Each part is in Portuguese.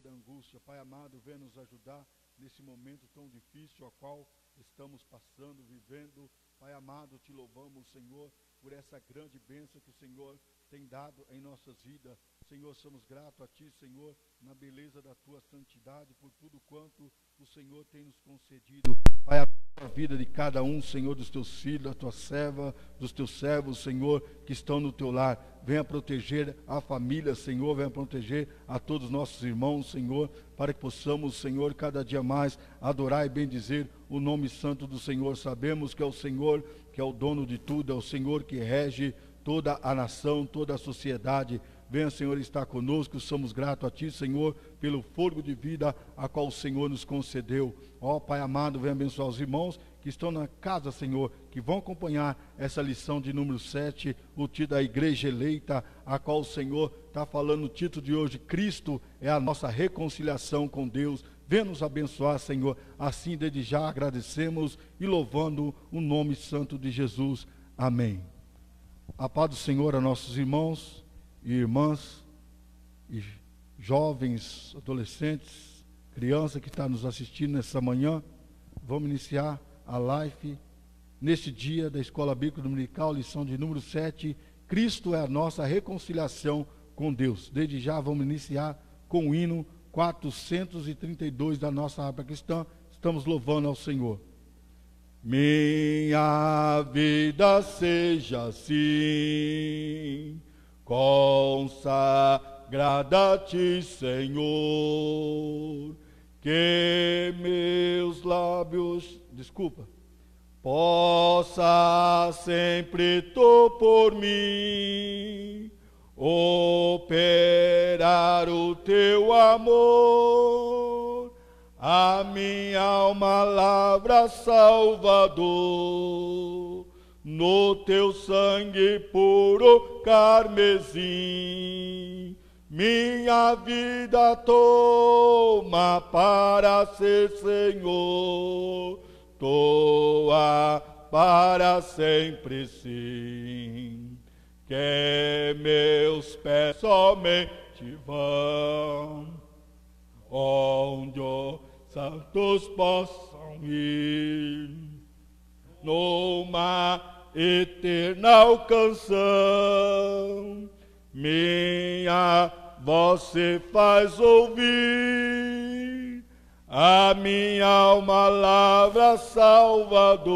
da angústia. Pai amado, venha nos ajudar nesse momento tão difícil a qual estamos passando, vivendo. Pai amado, te louvamos, Senhor, por essa grande bênção que o Senhor tem dado em nossas vidas. Senhor, somos gratos a Ti, Senhor, na beleza da Tua santidade, por tudo quanto o Senhor tem nos concedido. Pai, a vida de cada um, Senhor, dos Teus filhos, da Tua serva, dos Teus servos, Senhor, que estão no Teu lar. Venha proteger a família, Senhor, venha proteger a todos os nossos irmãos, Senhor, para que possamos, Senhor, cada dia mais adorar e bendizer o nome santo do Senhor. Sabemos que é o Senhor que é o dono de tudo, é o Senhor que rege toda a nação, toda a sociedade. Venha, Senhor, estar conosco. Somos gratos a Ti, Senhor, pelo fôlego de vida a qual o Senhor nos concedeu. Ó Pai amado, venha abençoar os irmãos que estão na casa, Senhor, que vão acompanhar essa lição de número 7, o título da Igreja Eleita, a qual o Senhor está falando no título de hoje. Cristo é a nossa reconciliação com Deus. Venha nos abençoar, Senhor. Assim, desde já, agradecemos e louvando o nome santo de Jesus. Amém. A paz do Senhor a nossos irmãos e irmãs, e jovens, adolescentes, criança que está nos assistindo nessa manhã. Vamos iniciar a live neste dia da Escola Bíblica Dominical, lição de número 7. Cristo é a nossa reconciliação com Deus. Desde já vamos iniciar com o hino 432 da nossa harpa cristã. Estamos louvando ao Senhor. Minha vida seja assim, consagrada a Ti, Senhor, que meus lábios, possa sempre Tu por mim operar o Teu amor. A minha alma lavra, Salvador, no Teu sangue puro carmesim. Minha vida toma para ser, Senhor, Tua para sempre, sim. Que meus pés somente vão onde os santos possam ir, numa eterna canção. Minha voz se faz ouvir, a minha alma lavra, Salvador,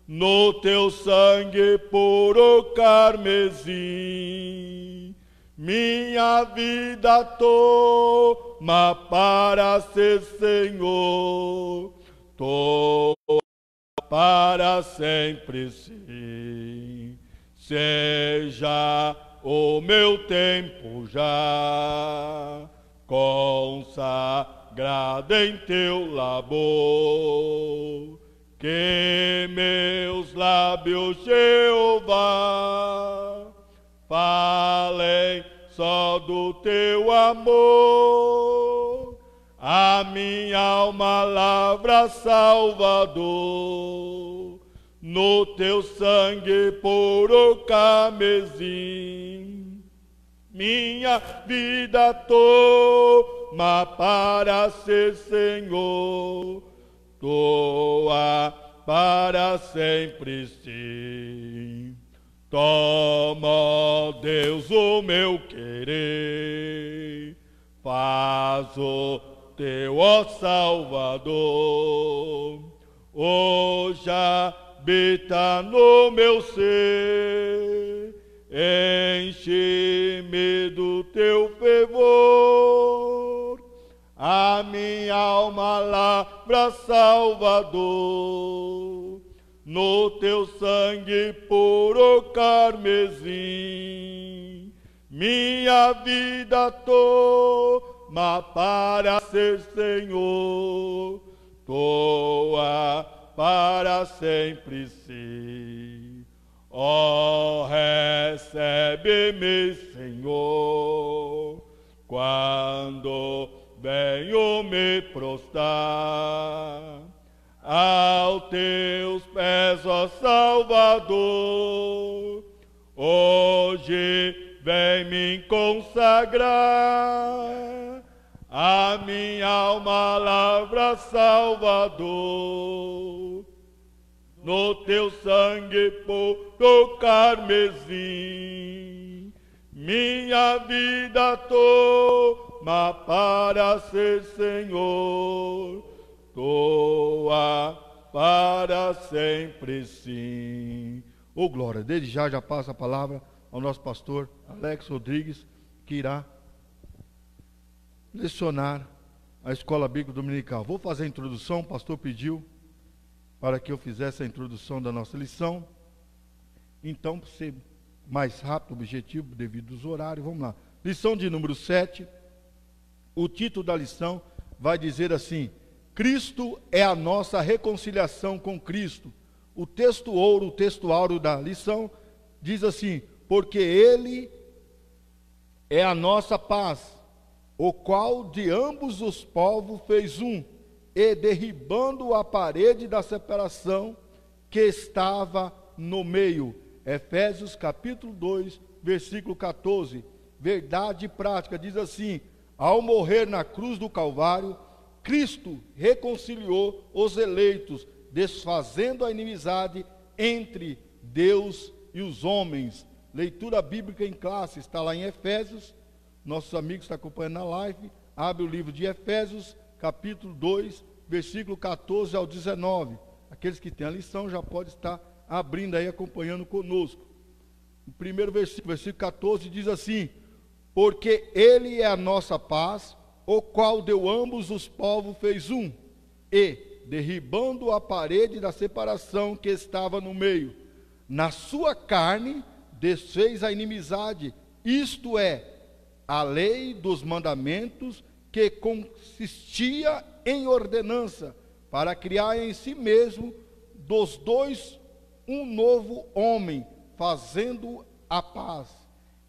no Teu sangue puro carmesim. Minha vida toma para ser, Senhor, toma para sempre, sim. Seja o meu tempo já consagrado em Teu labor, que meus lábios, Jeová, falem só do Teu amor. A minha alma lavra, Salvador, no Teu sangue puro carmesim. Minha vida toma para ser, Senhor, Tua para sempre, sim. Toma, ó Deus, o meu querer, faz o Teu, ó Salvador, hoje habita no meu ser, enche-me do Teu fervor. A minha alma lavra, Salvador, no Teu sangue puro carmesim. Minha vida toma para ser, Senhor, Tua para sempre, sim. Ó, recebe-me, Senhor, quando venho me prostrar aos Teus pés, ó Salvador. Hoje vem me consagrar minha alma lavra Salvador, no teu sangue puro carmesim, minha vida toma para ser Senhor, tua para sempre sim. Oh glória, desde já passa a palavra ao nosso pastor Alex Rodrigues, que irá lecionar a escola bíblica dominical. Vou fazer a introdução, o pastor pediu para que eu fizesse a introdução da nossa lição. Então, para ser mais rápido, objetivo, devido aos horários, vamos lá. Lição de número 7, o título da lição vai dizer assim: Cristo é a nossa reconciliação com Cristo. O texto áureo da lição diz assim: porque Ele é a nossa paz, o qual de ambos os povos fez um, e derribando a parede da separação que estava no meio. Efésios capítulo 2, versículo 14. Verdade prática, diz assim: ao morrer na cruz do Calvário, Cristo reconciliou os eleitos, desfazendo a inimizade entre Deus e os homens. Leitura bíblica em classe, está lá em Efésios. Nossos amigos estão acompanhando na live. Abre o livro de Efésios, capítulo 2, versículo 14 ao 19. Aqueles que têm a lição já podem estar abrindo aí, acompanhando conosco. O primeiro versículo 14, diz assim: porque Ele é a nossa paz, o qual deu ambos os povos fez um, e, derribando a parede da separação que estava no meio, na sua carne desfez a inimizade, isto é, a lei dos mandamentos, que consistia em ordenança, para criar em si mesmo dos dois um novo homem, fazendo a paz,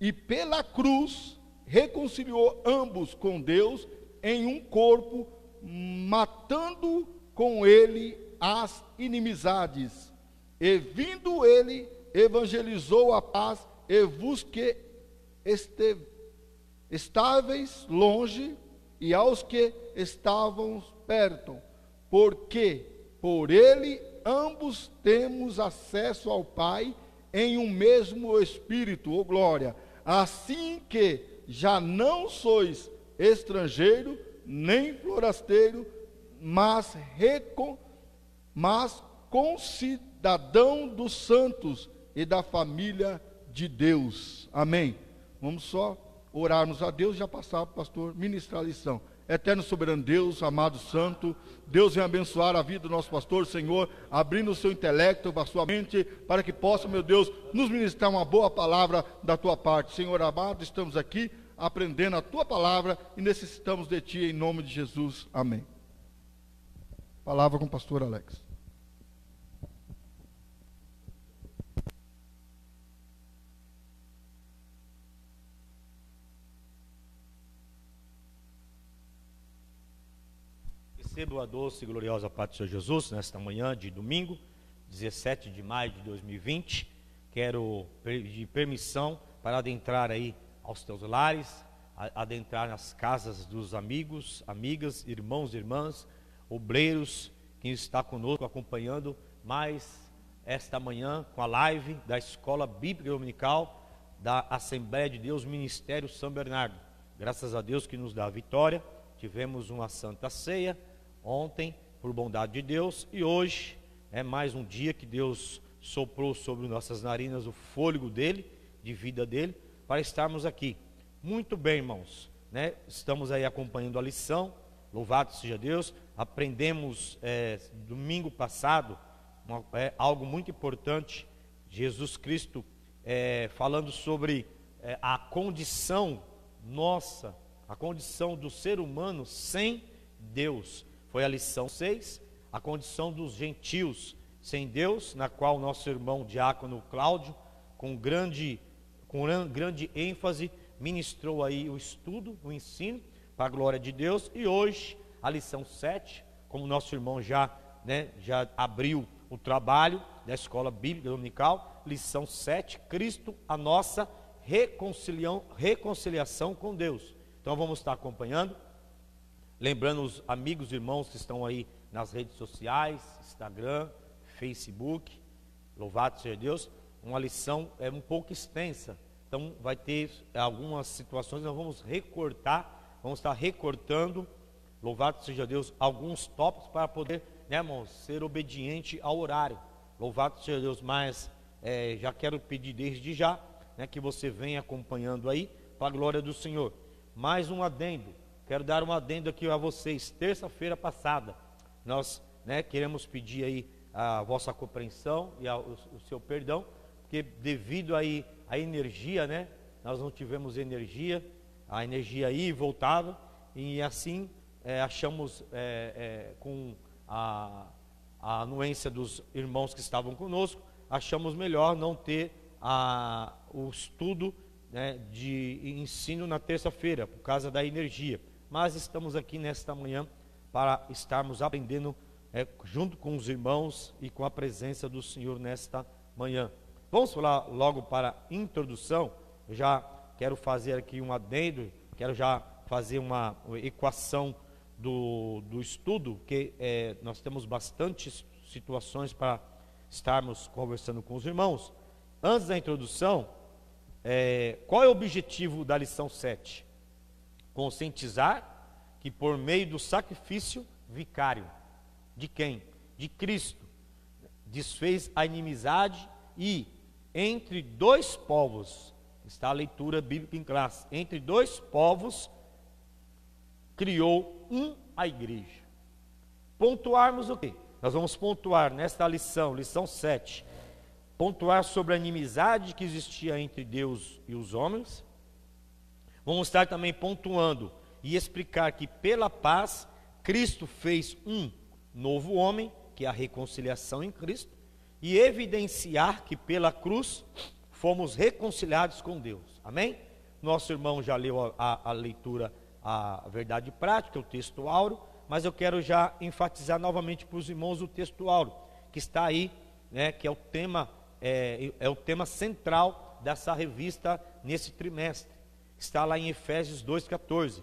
e pela cruz reconciliou ambos com Deus em um corpo, matando com ele as inimizades. E vindo ele, evangelizou a paz, e vos que estáveis longe, e aos que estavam perto, porque por ele ambos temos acesso ao Pai em um mesmo Espírito, oh glória. Assim que já não sois estrangeiro, nem forasteiro, mas concidadão dos santos e da família de Deus. Amém. Vamos só orarmos a Deus e já passar para o pastor ministrar a lição. Eterno soberano Deus, amado santo, Deus vem abençoar a vida do nosso pastor, Senhor, abrindo o seu intelecto, a sua mente, para que possa, meu Deus, nos ministrar uma boa palavra da tua parte. Senhor amado, estamos aqui aprendendo a tua palavra e necessitamos de ti em nome de Jesus. Amém. Palavra com o pastor Alex. Recebo a doce e gloriosa paz do Senhor Jesus nesta manhã de domingo, 17 de maio de 2020. Quero pedir permissão para adentrar aí aos teus lares, adentrar nas casas dos amigos, amigas, irmãos e irmãs, obreiros, quem está conosco acompanhando mais esta manhã com a live da Escola Bíblica Dominical da Assembleia de Deus Ministério São Bernardo. Graças a Deus que nos dá a vitória. Tivemos uma santa ceia ontem, por bondade de Deus, e hoje é mais um dia que Deus soprou sobre nossas narinas o fôlego dele, de vida dele, para estarmos aqui. Muito bem, irmãos, né? Estamos aí acompanhando a lição, louvado seja Deus. Aprendemos domingo passado algo muito importante, Jesus Cristo falando sobre a condição nossa, a condição do ser humano sem Deus. Foi a lição 6, a condição dos gentios sem Deus, na qual nosso irmão diácono Cláudio, com grande ênfase, ministrou aí o estudo, o ensino, para a glória de Deus. E hoje, a lição 7, como nosso irmão já abriu o trabalho da Escola Bíblica Dominical, lição 7, Cristo, a nossa reconciliação com Deus. Então vamos estar acompanhando. Lembrando os amigos e irmãos que estão aí nas redes sociais, Instagram, Facebook, louvado seja Deus, uma lição um pouco extensa, então vai ter algumas situações, nós vamos estar recortando, louvado seja Deus, alguns tópicos para poder, né, irmãos, ser obediente ao horário, louvado seja Deus, mas já quero pedir desde já, né, que você venha acompanhando aí, para a glória do Senhor. Mais um adendo, quero dar um adendo aqui a vocês. Terça-feira passada, nós, né, queremos pedir aí a vossa compreensão e o seu perdão, porque devido aí à energia, né, nós não tivemos energia, a energia ia e voltava, e assim achamos com a anuência dos irmãos que estavam conosco, achamos melhor não ter o estudo, né, de ensino na terça-feira, por causa da energia. Mas estamos aqui nesta manhã para estarmos aprendendo junto com os irmãos e com a presença do Senhor nesta manhã. Vamos falar logo para a introdução. Eu já quero fazer aqui um adendo, quero já fazer uma equação do estudo, que nós temos bastantes situações para estarmos conversando com os irmãos. Antes da introdução, qual é o objetivo da lição 7? Conscientizar que por meio do sacrifício vicário, de quem? De Cristo, desfez a inimizade e entre dois povos, está a leitura bíblica em classe, entre dois povos criou a igreja. Pontuarmos o quê? Nós vamos pontuar nesta lição 7, pontuar sobre a inimizade que existia entre Deus e os homens. Vamos estar também pontuando e explicar que pela paz Cristo fez um novo homem, que é a reconciliação em Cristo, e evidenciar que pela cruz fomos reconciliados com Deus. Amém? Nosso irmão já leu a leitura, a verdade prática, o texto áureo, mas eu quero já enfatizar novamente para os irmãos o texto áureo, que está aí, né, que é o tema central dessa revista nesse trimestre. Está lá em Efésios 2,14.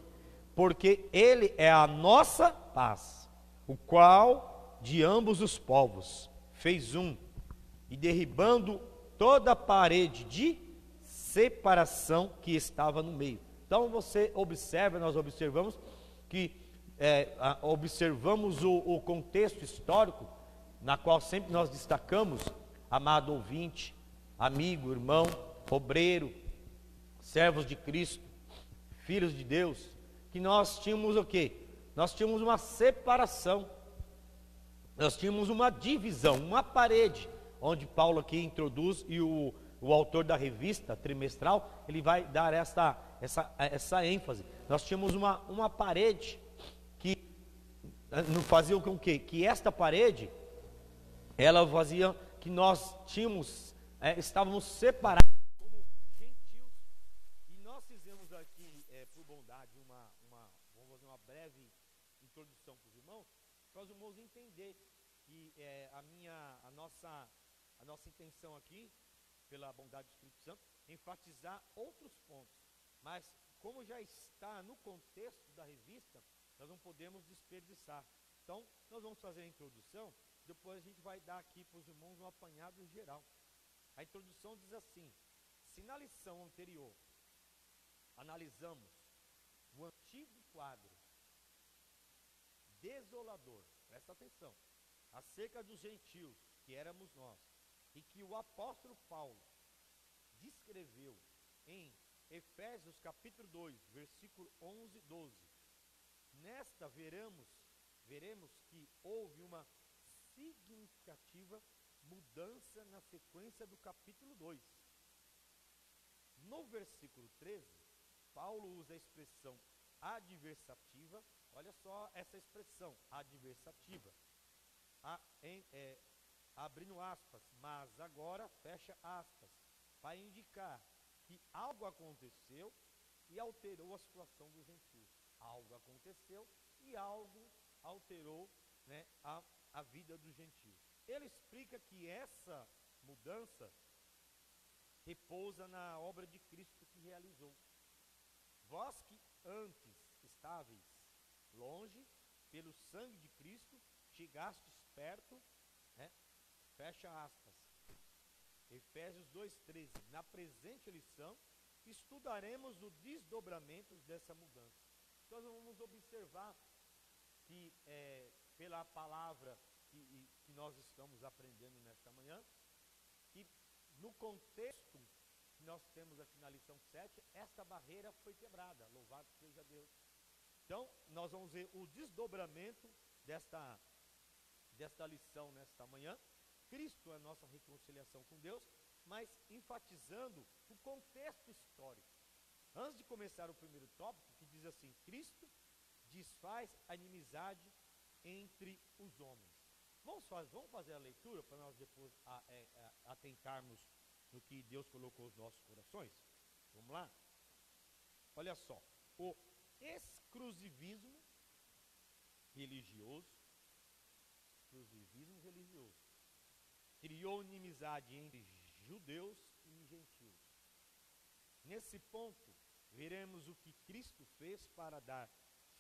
Porque ele é a nossa paz, o qual de ambos os povos fez um, e derribando toda a parede de separação que estava no meio. Então você observa, nós observamos que observamos o contexto histórico, na qual sempre nós destacamos, amado ouvinte, amigo, irmão, obreiro, servos de Cristo, filhos de Deus, que nós tínhamos o quê? Nós tínhamos uma separação, nós tínhamos uma divisão, uma parede, onde Paulo aqui introduz, e o autor da revista trimestral, ele vai dar essa ênfase. Nós tínhamos uma parede que fazia com que esta parede, ela fazia que nós estávamos separados como gentios, e nós fizemos aqui, por bondade, vamos fazer uma breve introdução para os irmãos, para os irmãos entenderem que a nossa intenção aqui, pela bondade do Espírito Santo, é enfatizar outros pontos, mas como já está no contexto da revista, nós não podemos desperdiçar. Então, nós vamos fazer a introdução, depois a gente vai dar aqui para os irmãos um apanhado geral. A introdução diz assim: se na lição anterior analisamos o antigo quadro desolador, presta atenção, acerca dos gentios, que éramos nós, e que o apóstolo Paulo descreveu em Efésios capítulo 2, versículo 11 e 12. Nesta veremos que houve uma significativa mudança na sequência do capítulo 2. No versículo 13, Paulo usa a expressão adversativa, olha só essa expressão, adversativa, abrindo aspas, mas agora fecha aspas, para indicar que algo aconteceu e alterou a situação dos gentios. Algo aconteceu e algo alterou, né, a vida dos gentios. Ele explica que essa mudança repousa na obra de Cristo que realizou. Vós que antes estáveis longe, pelo sangue de Cristo, chegastes perto, né? Fecha aspas. Efésios 2,13. Na presente lição, estudaremos o desdobramento dessa mudança. Nós vamos observar que pela palavra que nós estamos aprendendo nesta manhã, que no contexto que nós temos aqui na lição 7, esta barreira foi quebrada, louvado seja Deus. Então, nós vamos ver o desdobramento desta lição nesta manhã. Cristo é a nossa reconciliação com Deus, mas enfatizando o contexto histórico. Antes de começar o primeiro tópico, que diz assim: Cristo desfaz a inimizade entre os homens. Vamos fazer a leitura para nós depois atentarmos no que Deus colocou nos nossos corações? Vamos lá? Olha só, o exclusivismo religioso criou inimizade entre judeus e gentios. Nesse ponto, veremos o que Cristo fez para dar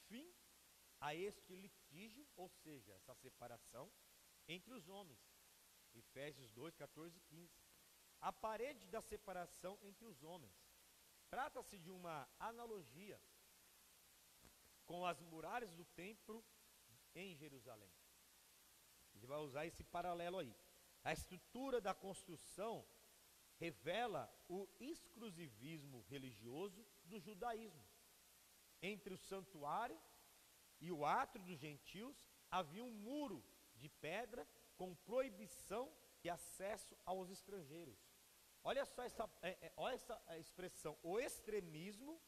fim a este litígio, ou seja, essa separação entre os homens. Efésios 2, 14 e 15. A parede da separação entre os homens. Trata-se de uma analogia com as muralhas do templo em Jerusalém. Ele vai usar esse paralelo aí. A estrutura da construção revela o exclusivismo religioso do judaísmo. Entre o santuário e o átrio dos gentios havia um muro de pedra com proibição de acesso aos estrangeiros. Olha só olha essa expressão, o extremismo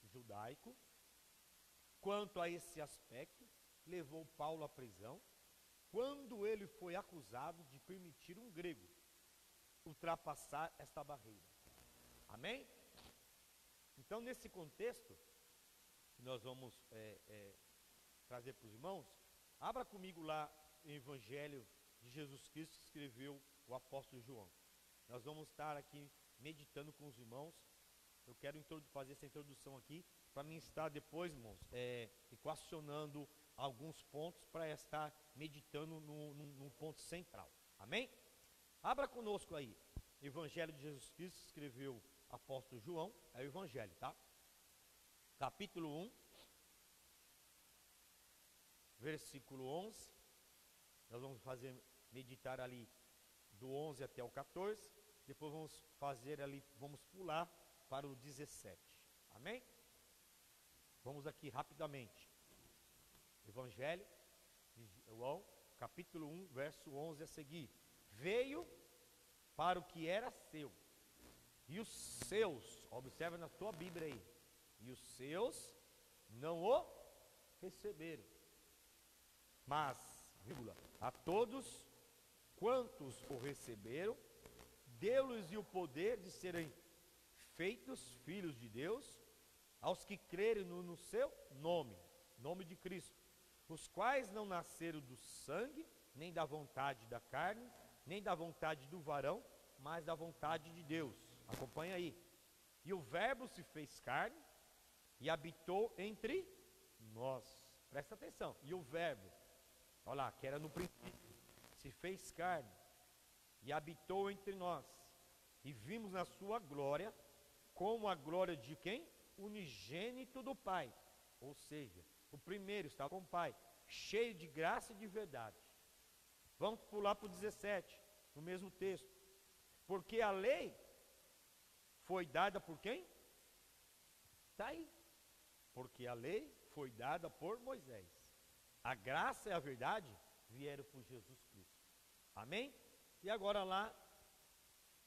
judaico, quanto a esse aspecto, levou Paulo à prisão, quando ele foi acusado de permitir um grego ultrapassar esta barreira. Amém? Então, nesse contexto, que nós vamos trazer para os irmãos, abra comigo lá o Evangelho de Jesus Cristo que escreveu o apóstolo João. Nós vamos estar aqui meditando com os irmãos. Eu quero fazer essa introdução aqui, para mim estar depois, irmãos, equacionando alguns pontos para estar meditando num ponto central. Amém? Abra conosco aí, Evangelho de Jesus Cristo, escreveu o apóstolo João, é o Evangelho, tá? Capítulo 1, versículo 11, nós vamos meditar ali do 11 até o 14, depois vamos pular para o 17, amém? Vamos aqui rapidamente, Evangelho de João, capítulo 1, verso 11 a seguir. Veio para o que era seu, e os seus, observa na tua Bíblia aí, e os seus não o receberam, mas, a todos quantos o receberam, deu-lhes o poder de serem feitos filhos de Deus, aos que crerem no seu nome de Cristo, os quais não nasceram do sangue, nem da vontade da carne, nem da vontade do varão, mas da vontade de Deus. Acompanha aí. E o Verbo se fez carne e habitou entre nós. Presta atenção. E o Verbo, olha lá, que era no princípio, se fez carne e habitou entre nós. E vimos na sua glória, como a glória de quem? Unigênito do Pai. Ou seja, o primeiro estava com o Pai, cheio de graça e de verdade. Vamos pular para o 17, no mesmo texto. Porque a lei foi dada por quem? Está aí. Porque a lei foi dada por Moisés. A graça e a verdade vieram por Jesus Cristo. Amém? E agora lá,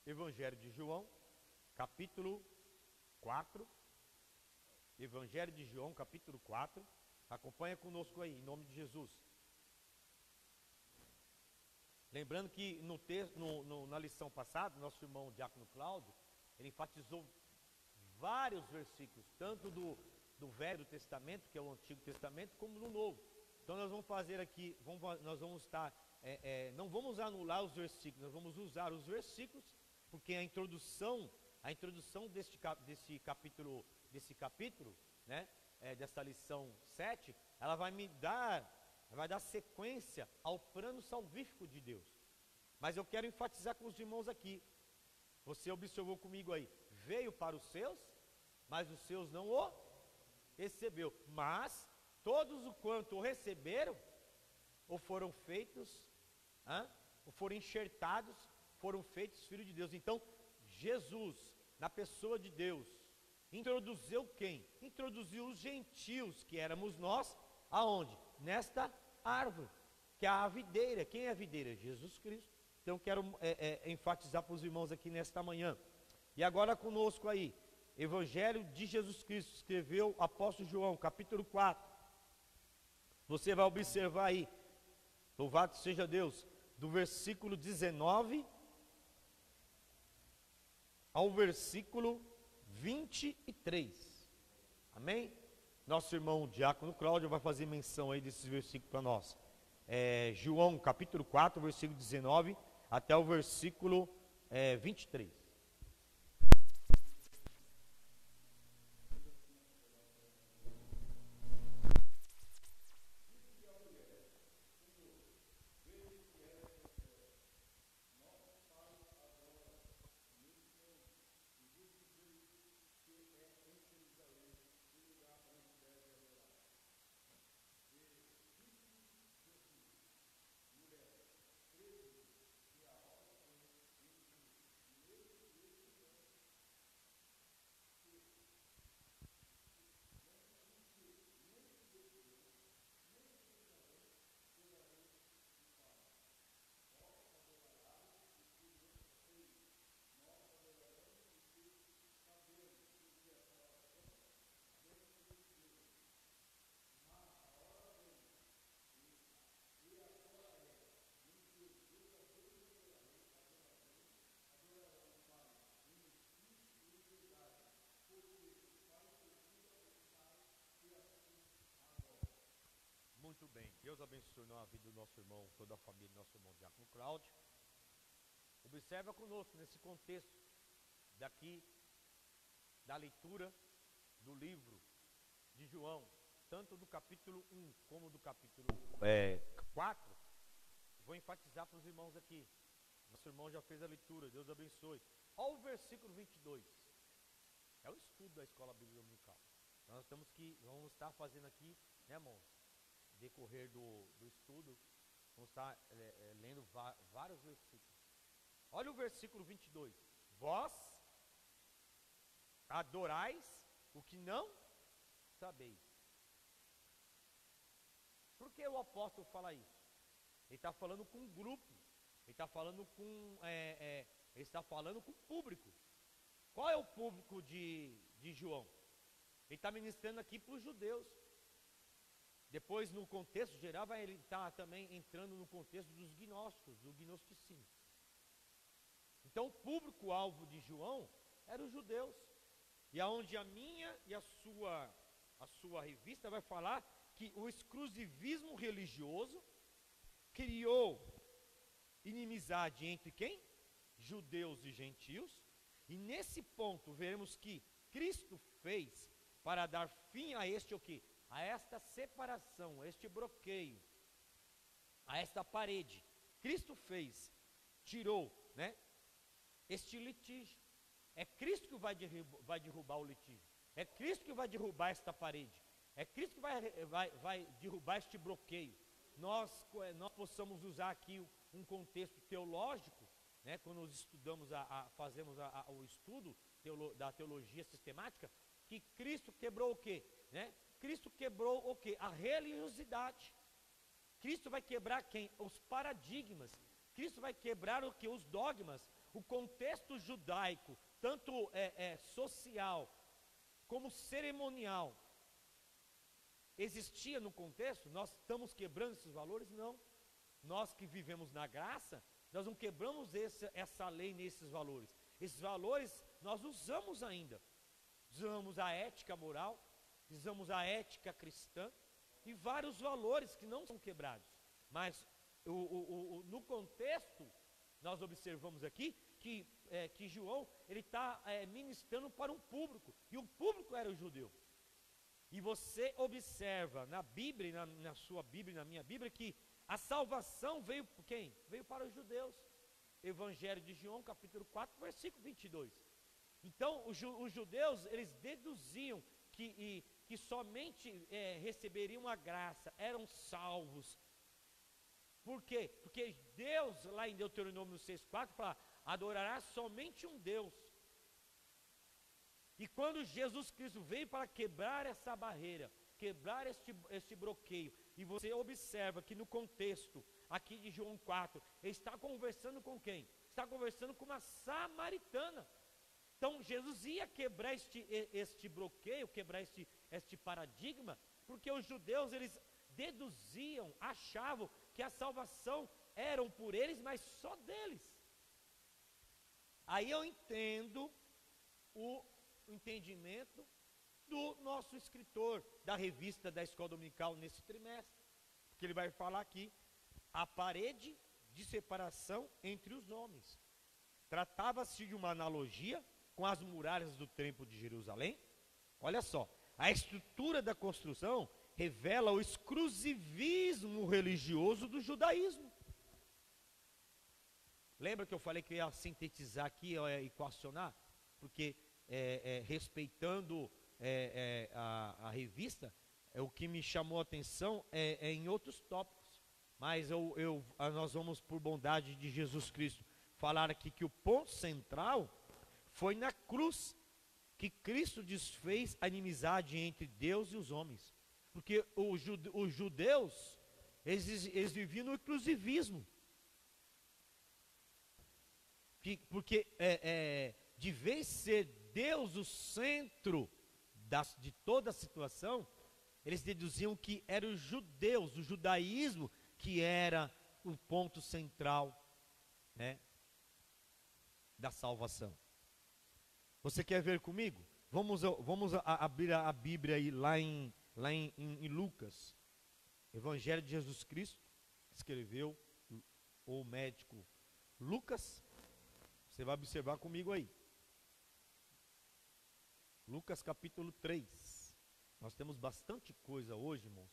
Evangelho de João, capítulo 4. Evangelho de João, capítulo 4. Acompanha conosco aí, em nome de Jesus. Lembrando que na lição passada, nosso irmão Diácono Cláudio, ele enfatizou vários versículos, tanto do Velho Testamento, que é o Antigo Testamento, como do Novo. Então nós vamos fazer aqui, nós vamos estar, não vamos anular os versículos, nós vamos usar os versículos, porque a introdução desse capítulo, né, dessa lição 7, ela vai dar sequência ao plano salvífico de Deus. Mas eu quero enfatizar com os irmãos aqui, você observou comigo aí, veio para os seus, mas os seus não o recebeu. Mas todos o quanto o receberam, ou foram feitos, ou foram enxertados, foram feitos filhos de Deus. Então, Jesus, na pessoa de Deus, introduziu quem? Introduziu os gentios, que éramos nós, aonde? Nesta árvore, que é a videira. Quem é a videira? Jesus Cristo. Então quero enfatizar para os irmãos aqui nesta manhã. E agora conosco aí, Evangelho de Jesus Cristo, escreveu o apóstolo João, capítulo 4. Você vai observar aí, louvado seja Deus, do versículo 19 ao versículo 23. Amém? Nosso irmão Diácono Cláudio vai fazer menção aí desses versículos para nós. João capítulo 4, versículo 19 até o versículo 23. Muito bem, Deus abençoe a vida do nosso irmão, toda a família do nosso irmão Diácono Cláudio. Observa conosco nesse contexto daqui da leitura do livro de João, tanto do capítulo 1 como do capítulo 4. Vou enfatizar para os irmãos aqui. Nosso irmão já fez a leitura, Deus abençoe. Olha o versículo 22. É o estudo da Escola Bíblica Dominical. Nós vamos estar fazendo aqui, né, irmãos? Decorrer do estudo, vamos estar lendo vários versículos. Olha o versículo 22. Vós adorais o que não sabeis. Por que o apóstolo fala isso? Ele está falando com um grupo, ele está falando com o público. Qual é o público de João? Ele está ministrando aqui para os judeus. Depois, no contexto geral, ele está também entrando no contexto dos gnósticos, do gnosticismo. Então, o público-alvo de João eram os judeus. E aonde a minha e a sua revista vai falar que o exclusivismo religioso criou inimizade entre quem? Judeus e gentios. E nesse ponto, veremos que Cristo fez para dar fim a este o quê? A esta separação, a este bloqueio, a esta parede. Cristo fez, tirou, né, este litígio. É Cristo que vai derrubar o litígio. É Cristo que vai derrubar esta parede. É Cristo que vai derrubar este bloqueio. Nós possamos usar aqui um contexto teológico, né, quando nós estudamos, fazemos o estudo da teologia sistemática, que Cristo quebrou o quê? Né? Cristo quebrou o quê? A religiosidade. Cristo vai quebrar quem? Os paradigmas. Cristo vai quebrar o quê? Os dogmas. O contexto judaico, tanto social como cerimonial, existia no contexto? Nós estamos quebrando esses valores? Não. Nós que vivemos na graça, nós não quebramos essa lei nesses valores. Esses valores nós usamos ainda. Usamos a ética moral, usamos a ética cristã e vários valores que não são quebrados. Mas no contexto, nós observamos aqui que João ele está ministrando para um público, e o público era o judeu. E você observa na Bíblia, na sua Bíblia, na minha Bíblia, que a salvação veio por quem? Veio para os judeus. Evangelho de João, capítulo 4, versículo 22. Então, os judeus, eles deduziam que somente receberiam a graça, eram salvos. Por quê? Porque Deus, lá em Deuteronômio 6,4, fala: adorará somente um Deus. E quando Jesus Cristo veio para quebrar essa barreira, quebrar este bloqueio, e você observa que no contexto aqui de João 4, ele está conversando com quem? Está conversando com uma samaritana. Então Jesus ia quebrar este bloqueio, quebrar este paradigma, porque os judeus, eles deduziam, achavam que a salvação eram por eles, mas só deles. Aí eu entendo o entendimento do nosso escritor da revista da Escola Dominical nesse trimestre, porque ele vai falar aqui: a parede de separação entre os homens. Tratava-se de uma analogia com as muralhas do templo de Jerusalém. Olha só, a estrutura da construção revela o exclusivismo religioso do judaísmo. Lembra que eu falei que eu ia sintetizar aqui, eu ia equacionar? Porque respeitando a revista, o que me chamou a atenção é em outros tópicos. Mas nós vamos, por bondade de Jesus Cristo, falar aqui que o ponto central foi na cruz, que Cristo desfez a inimizade entre Deus e os homens. Porque os judeus, eles viviam no exclusivismo. Porque de vez ser Deus o centro de toda a situação, eles deduziam que eram os judeus, o judaísmo, que era o ponto central, né, da salvação. Você quer ver comigo? Vamos abrir a Bíblia aí, lá em Lucas. Evangelho de Jesus Cristo, escreveu o médico Lucas. Você vai observar comigo aí. Lucas capítulo 3. Nós temos bastante coisa hoje, irmãos.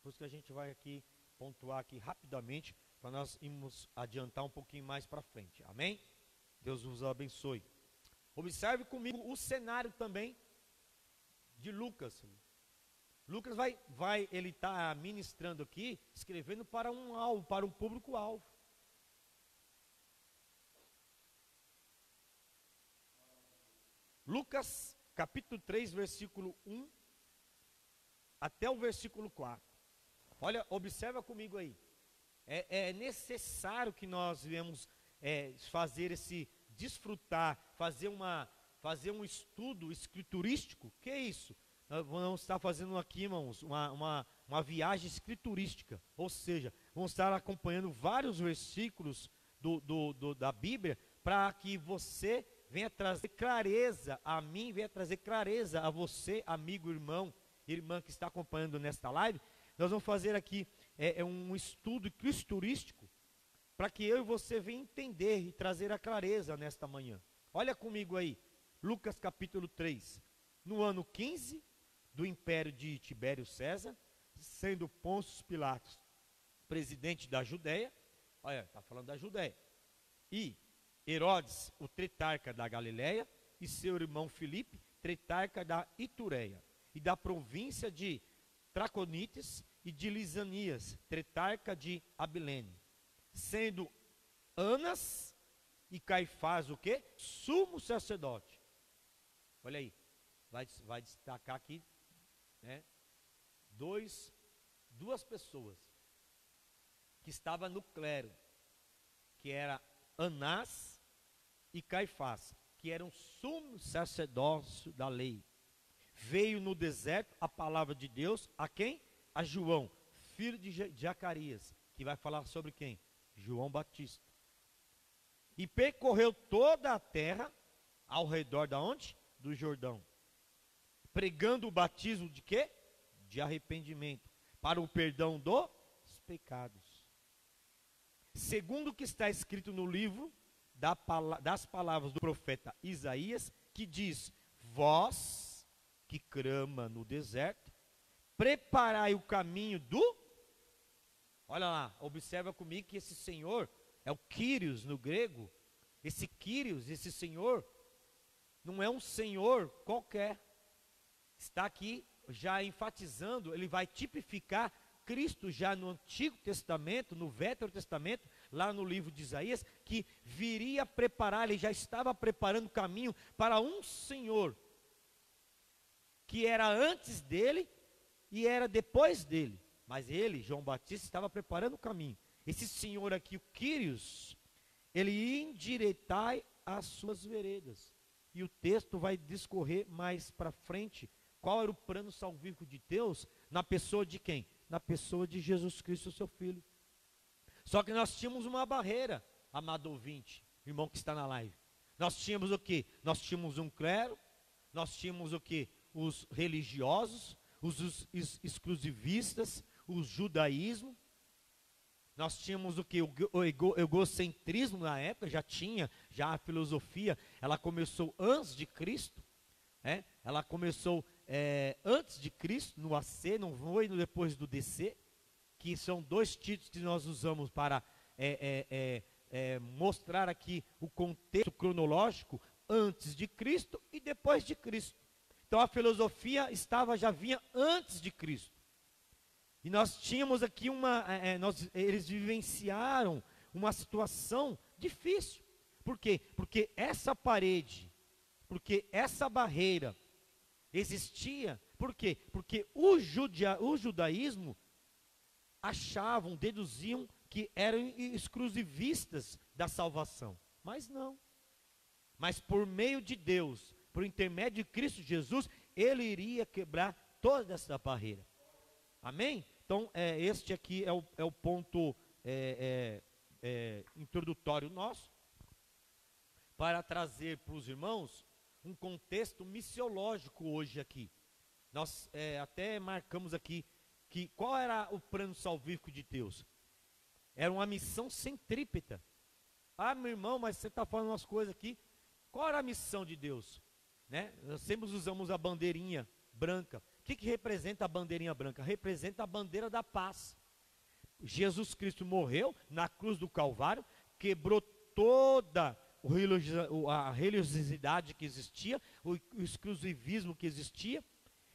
Por isso que a gente vai aqui pontuar aqui rapidamente, para nós irmos adiantar um pouquinho mais para frente. Amém? Deus nos abençoe. Observe comigo o cenário também de Lucas. Lucas ele está ministrando aqui, escrevendo para um alvo, para um público-alvo. Lucas capítulo 3, versículo 1 até o versículo 4. Olha, observa comigo aí. É necessário que nós viemos fazer desfrutar, fazer um estudo escriturístico. Que é isso? Nós vamos estar fazendo aqui, irmãos, uma viagem escriturística. Ou seja, vamos estar acompanhando vários versículos da Bíblia, para que você venha trazer clareza a mim, venha trazer clareza a você, amigo, irmão, irmã que está acompanhando nesta live. Nós vamos fazer aqui um estudo cristurístico, para que eu e você venha entender e trazer a clareza nesta manhã. Olha comigo aí, Lucas capítulo 3. No ano 15 do império de Tibério César, sendo Pôncio Pilatos presidente da Judéia, olha, está falando da Judéia, e Herodes, o tetrarca da Galiléia, e seu irmão Filipe, tetrarca da Itureia, e da província de Traconites e de Lisanias, tetrarca de Abilene, sendo Anas e Caifás o quê? Sumo sacerdote. Olha aí, vai destacar aqui, né, duas pessoas que estavam no clero, que era Anás e Caifás, que eram sumo sacerdócio da lei. Veio no deserto a palavra de Deus a quem? A João, filho de Zacarias, que vai falar sobre quem? João Batista. E percorreu toda a terra ao redor da onde? Do Jordão, pregando o batismo de quê? De arrependimento, para o perdão dos pecados. Segundo o que está escrito no livro das palavras do profeta Isaías, que diz: vós que clama no deserto, preparai o caminho do... Olha lá, observa comigo que esse Senhor é o Kyrios no grego. Esse Kyrios, esse Senhor, não é um Senhor qualquer. Está aqui já enfatizando, ele vai tipificar Cristo já no Antigo Testamento, no Velho Testamento, lá no livro de Isaías, que viria preparar, ele já estava preparando o caminho para um Senhor, que era antes dele e era depois dele. Mas ele, João Batista, estava preparando o caminho. Esse Senhor aqui, o Kyrios, ele endireitai as suas veredas. E o texto vai discorrer mais para frente. Qual era o plano salvífico de Deus? Na pessoa de quem? Na pessoa de Jesus Cristo, seu Filho. Só que nós tínhamos uma barreira, amado ouvinte, irmão que está na live. Nós tínhamos o quê? Nós tínhamos um clero, nós tínhamos o quê? Os religiosos, os exclusivistas, o judaísmo. Nós tínhamos o que? O egocentrismo na época, já a filosofia, ela começou antes de Cristo, ela começou antes de Cristo, no AC, não foi depois do DC, que são dois títulos que nós usamos para mostrar aqui o contexto cronológico antes de Cristo e depois de Cristo. Então a filosofia já vinha antes de Cristo. E nós tínhamos aqui eles vivenciaram uma situação difícil. Por quê? Porque essa parede, porque essa barreira existia. Por quê? Porque o judaísmo deduziam que eram exclusivistas da salvação. Mas não. Mas por meio de Deus, por intermédio de Cristo Jesus, ele iria quebrar toda essa barreira. Amém? Então, este aqui é o ponto introdutório nosso, para trazer para os irmãos um contexto missiológico hoje aqui. Nós até marcamos aqui que qual era o plano salvífico de Deus? Era uma missão centrípeta. Ah, meu irmão, mas você está falando umas coisas aqui. Qual era a missão de Deus? Nós sempre usamos a bandeirinha branca. O que representa a bandeirinha branca? Representa a bandeira da paz. Jesus Cristo morreu na cruz do Calvário, quebrou toda a religiosidade que existia, o exclusivismo que existia,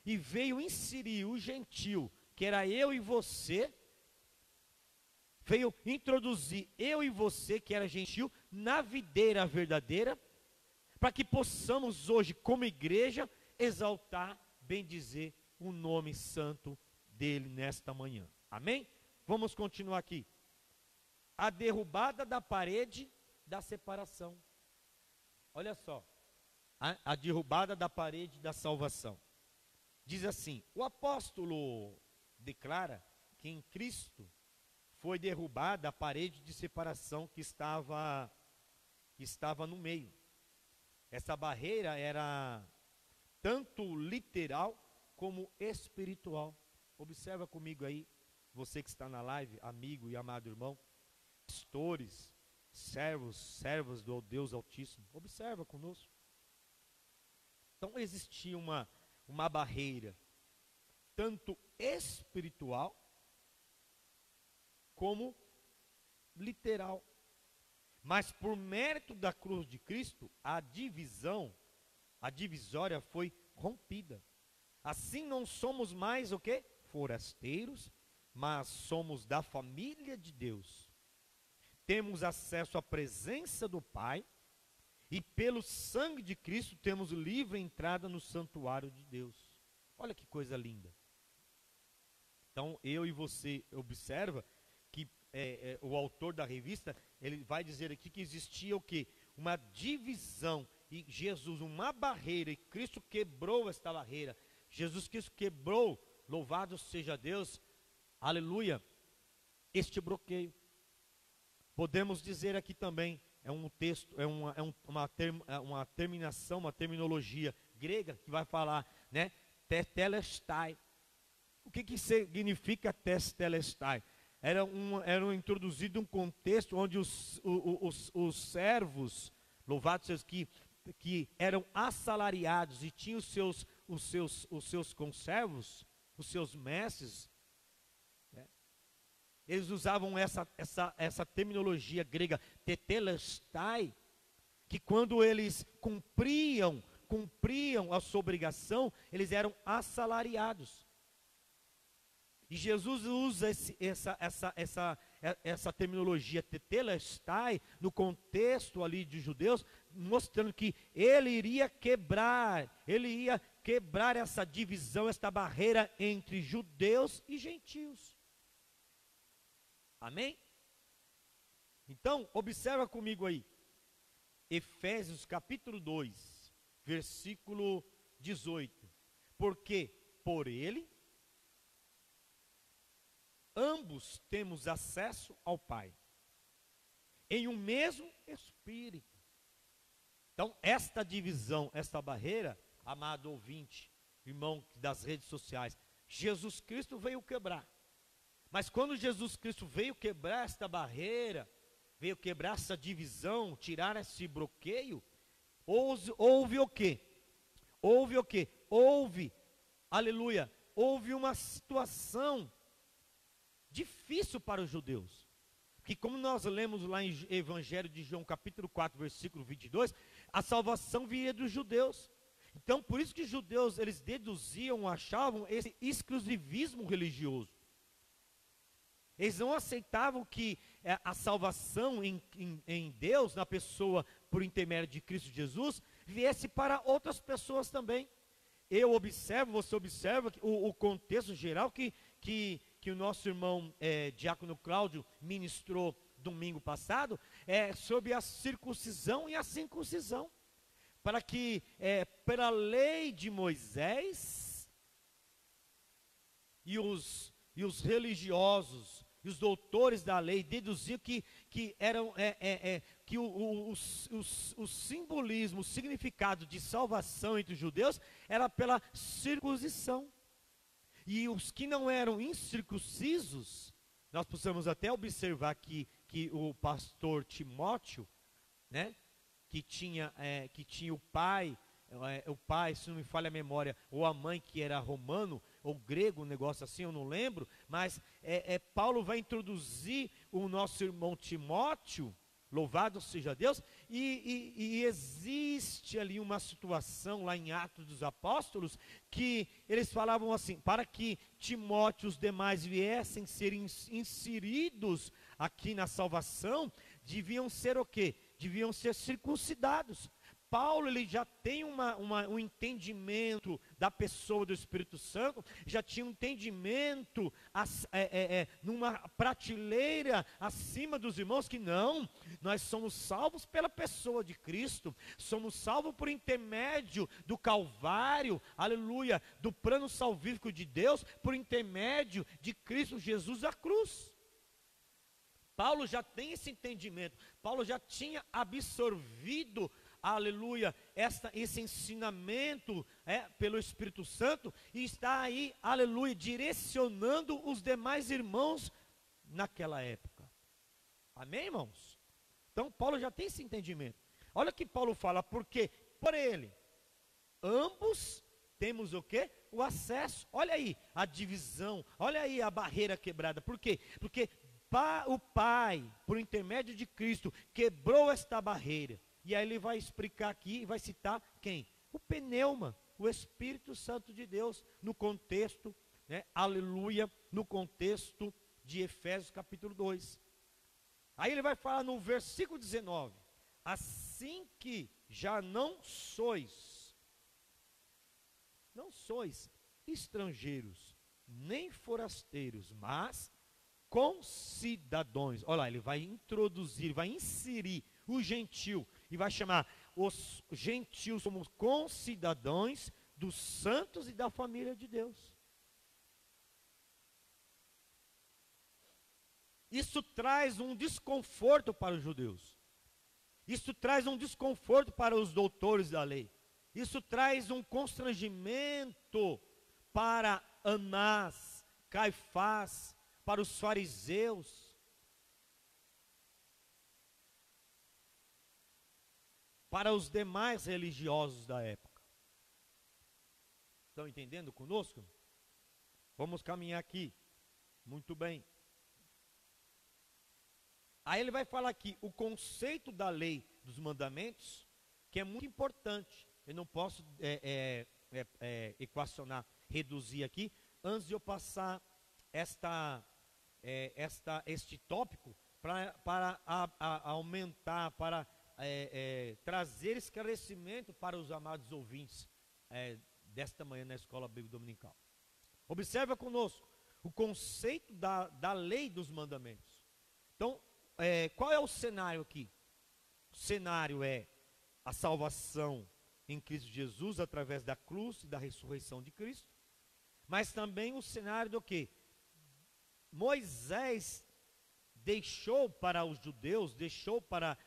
e veio inserir o gentil, que era eu e você, veio introduzir eu e você, que era gentil, na videira verdadeira, para que possamos hoje, como igreja, exaltar, bendizer o nome santo dele nesta manhã. Amém? Vamos continuar aqui. A derrubada da parede da separação. Olha só. A derrubada da parede da salvação. Diz assim: o apóstolo declara que em Cristo foi derrubada a parede de separação que estava no meio. Essa barreira era tanto literal como espiritual. Observa comigo aí, você que está na live, amigo e amado irmão, pastores, servas do Deus Altíssimo, observa conosco. Então existia uma barreira, tanto espiritual, como literal. Mas por mérito da cruz de Cristo, a divisória foi rompida. Assim não somos mais o quê? Forasteiros, mas somos da família de Deus. Temos acesso à presença do Pai e pelo sangue de Cristo temos livre entrada no santuário de Deus. Olha que coisa linda. Então eu e você observa que o autor da revista, ele vai dizer aqui que existia o quê? Uma divisão, e Jesus, uma barreira, e Cristo quebrou esta barreira. Jesus Cristo quebrou, louvado seja Deus, aleluia, este bloqueio. Podemos dizer aqui também, uma terminação, uma terminologia grega que vai falar, né? Tetelestai. O que significa tetelestai? Era introduzido um contexto onde os servos, louvados sejam que eram assalariados e tinham os seus conservos, os seus mestres, né, eles usavam essa terminologia grega, tetelestai, que quando eles cumpriam a sua obrigação, eles eram assalariados. E Jesus usa essa terminologia tetelestai no contexto ali de judeus, mostrando que ele ia quebrar essa divisão, esta barreira entre judeus e gentios. Amém? Então, observa comigo aí, Efésios capítulo 2, versículo 18. Porque por ele ambos temos acesso ao Pai, em um mesmo Espírito. Então, esta divisão, esta barreira, amado ouvinte, irmão das redes sociais, Jesus Cristo veio quebrar. Mas quando Jesus Cristo veio quebrar esta barreira, veio quebrar essa divisão, tirar esse bloqueio, houve o quê? Aleluia, houve uma situação difícil para os judeus, que como nós lemos lá em Evangelho de João capítulo 4, versículo 22, a salvação viria dos judeus. Então por isso que os judeus, eles deduziam, achavam esse exclusivismo religioso. Eles não aceitavam que a salvação em Deus, na pessoa, por intermédio de Cristo Jesus, viesse para outras pessoas também. Você observa o contexto geral que o nosso irmão Diácono Cláudio ministrou domingo passado, sobre a circuncisão e a circuncisão. Para que, pela lei de Moisés, e os religiosos, e os doutores da lei deduziam que o simbolismo, o significado de salvação entre os judeus era pela circuncisão. E os que não eram incircuncisos, nós possamos até observar que o pastor Timóteo, né, que tinha o pai, se não me falha a memória, ou a mãe que era romano, ou grego, um negócio assim, eu não lembro, mas Paulo vai introduzir o nosso irmão Timóteo, louvado seja Deus, e existe ali uma situação lá em Atos dos Apóstolos, que eles falavam assim, para que Timóteo e os demais viessem ser inseridos aqui na salvação, deviam ser o quê? Deviam ser circuncidados. Paulo, ele já tem um entendimento da pessoa do Espírito Santo, já tinha um entendimento numa prateleira acima dos irmãos, que não, nós somos salvos pela pessoa de Cristo, somos salvos por intermédio do Calvário, aleluia, do plano salvífico de Deus, por intermédio de Cristo Jesus à cruz. Paulo já tem esse entendimento, Paulo já tinha absorvido, aleluia, esse ensinamento pelo Espírito Santo, e está aí, aleluia, direcionando os demais irmãos naquela época. Amém, irmãos? Então Paulo já tem esse entendimento. Olha o que Paulo fala, porque por ele ambos temos o quê? O acesso. Olha aí a divisão, olha aí a barreira quebrada. Por quê? Porque o Pai, por intermédio de Cristo, quebrou esta barreira. E aí ele vai explicar aqui e vai citar quem? O pneuma, o Espírito Santo de Deus, no contexto, né, aleluia, no contexto de Efésios capítulo 2. Aí ele vai falar no versículo 19, assim que já não sois estrangeiros, nem forasteiros, mas concidadãos. Olha lá, ele vai introduzir, vai inserir o gentil, e vai chamar os gentios como concidadãos dos santos e da família de Deus. Isso traz um desconforto para os judeus. Isso traz um desconforto para os doutores da lei. Isso traz um constrangimento para Anás, Caifás, para os fariseus. Para os demais religiosos da época. Estão entendendo conosco? Vamos caminhar aqui. Muito bem. Aí ele vai falar aqui o conceito da lei dos mandamentos, que é muito importante. Eu não posso equacionar, reduzir aqui, antes de eu passar este tópico para aumentar, para trazer esclarecimento para os amados ouvintes desta manhã na Escola Bíblica Dominical. Observa conosco o conceito da lei dos mandamentos. Então, qual é o cenário aqui? O cenário é a salvação em Cristo Jesus através da cruz e da ressurreição de Cristo, mas também o cenário do que? Moisés deixou para os judeus, deixou para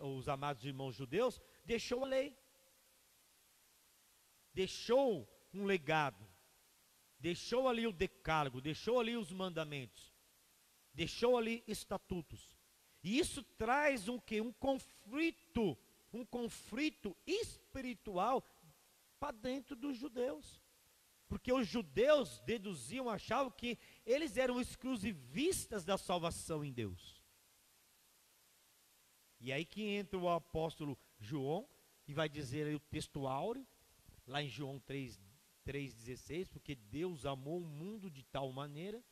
os amados irmãos judeus, deixou a lei, deixou um legado, deixou ali o decálogo, deixou ali os mandamentos, deixou ali estatutos. E isso traz um conflito espiritual para dentro dos judeus. Porque os judeus deduziam, achavam que eles eram exclusivistas da salvação em Deus. E aí que entra o apóstolo João e vai dizer aí o texto áureo, lá em João 3,16, porque Deus amou o mundo de tal maneira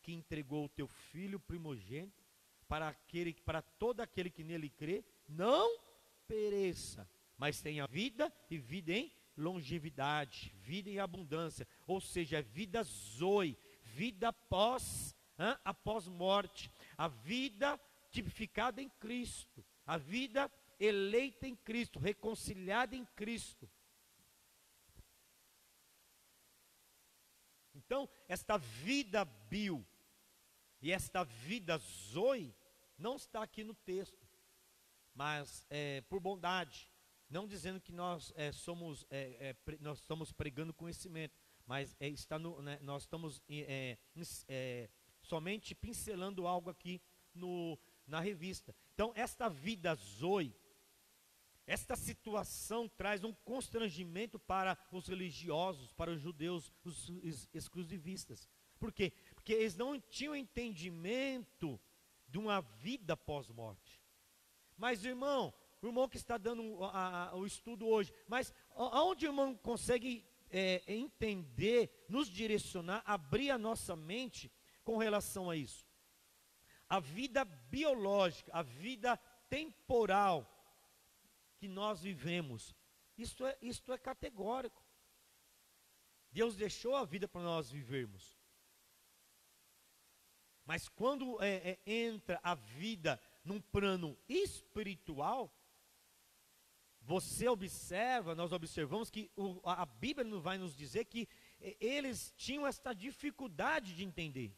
que entregou o teu Filho primogênito para todo aquele que nele crê, não pereça, mas tenha vida e vida em longevidade, vida em abundância, ou seja, vida zoe, vida após morte, a vida tipificada em Cristo, a vida eleita em Cristo, reconciliada em Cristo. Então, esta vida bio e esta vida zoe não está aqui no texto, mas por bondade, não dizendo que nós estamos pregando conhecimento, mas nós estamos somente pincelando algo aqui na revista. Então, esta vida zoe, esta situação traz um constrangimento para os religiosos, para os judeus, os exclusivistas. Por quê? Porque eles não tinham entendimento de uma vida pós-morte. Mas, o irmão que está dando o estudo hoje, mas aonde o irmão consegue entender, nos direcionar, abrir a nossa mente com relação a isso? A vida biológica, a vida temporal que nós vivemos, isto é categórico. Deus deixou a vida para nós vivermos. Mas quando entra a vida num plano espiritual, nós observamos que a Bíblia vai nos dizer que eles tinham esta dificuldade de entender.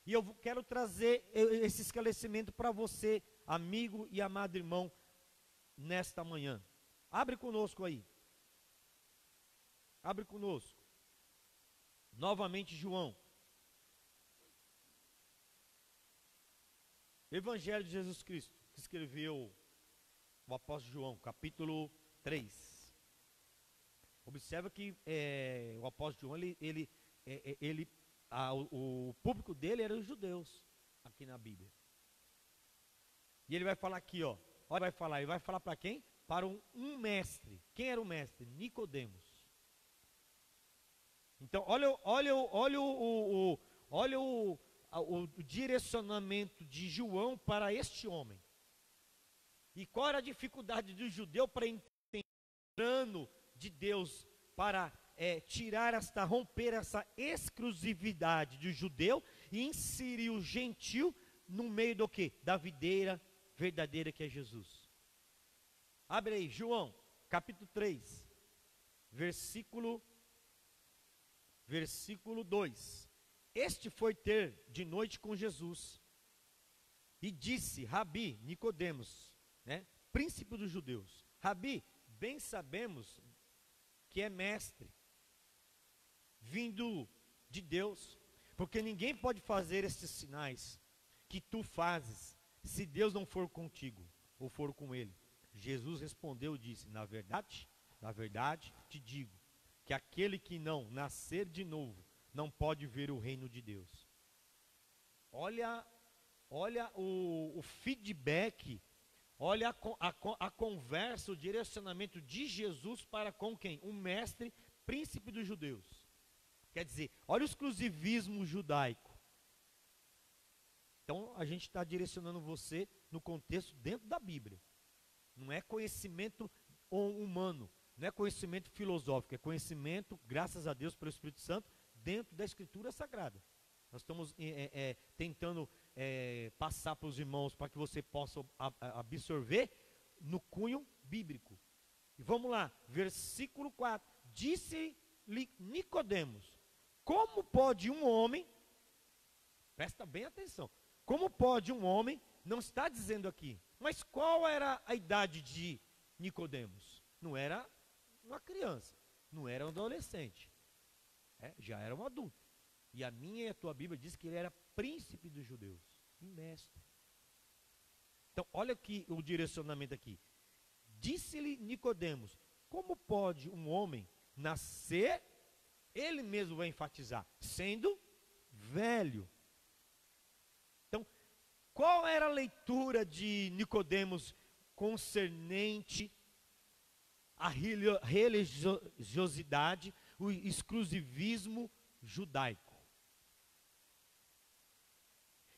E eu quero trazer esse esclarecimento para você, amigo e amado irmão, nesta manhã. Abre conosco aí. Abre conosco. Novamente João. Evangelho de Jesus Cristo, que escreveu o apóstolo João, capítulo 3. Observa que o apóstolo João, o público dele era os judeus, aqui na Bíblia. E ele vai falar aqui, olha, ele vai falar para quem? Para um mestre. Quem era o mestre? Nicodemos. Então, olha o direcionamento de João para este homem. E qual era a dificuldade do judeu para entender o plano de Deus para romper essa exclusividade do judeu e inserir o gentil no meio do quê? Da videira verdadeira que é Jesus. Abre aí, João, capítulo 3, versículo 2. Este foi ter de noite com Jesus e disse: Rabi, Nicodemos, príncipe dos judeus, Rabi, bem sabemos que é mestre, vindo de Deus, porque ninguém pode fazer estes sinais que tu fazes, se Deus não for contigo, ou for com ele. Jesus respondeu e disse: na verdade te digo, que aquele que não nascer de novo, não pode ver o reino de Deus. Olha o feedback, olha a conversa, o direcionamento de Jesus para com quem? O mestre, príncipe dos judeus. Quer dizer, olha o exclusivismo judaico. Então a gente está direcionando você no contexto dentro da Bíblia. Não é conhecimento humano, não é conhecimento filosófico, é conhecimento, graças a Deus, pelo Espírito Santo, dentro da Escritura Sagrada. Nós estamos tentando passar para os irmãos para que você possa absorver no cunho bíblico. E vamos lá, versículo 4. Disse-lhe Nicodemos: como pode um homem, presta bem atenção, como pode um homem, não está dizendo aqui, mas qual era a idade de Nicodemos? Não era uma criança, não era um adolescente, já era um adulto. E a minha e a tua Bíblia diz que ele era príncipe dos judeus e mestre. Então, olha aqui o direcionamento aqui. Disse-lhe Nicodemos: como pode um homem nascer, ele mesmo vai enfatizar, sendo velho? Então, qual era a leitura de Nicodemos concernente à religiosidade, o exclusivismo judaico?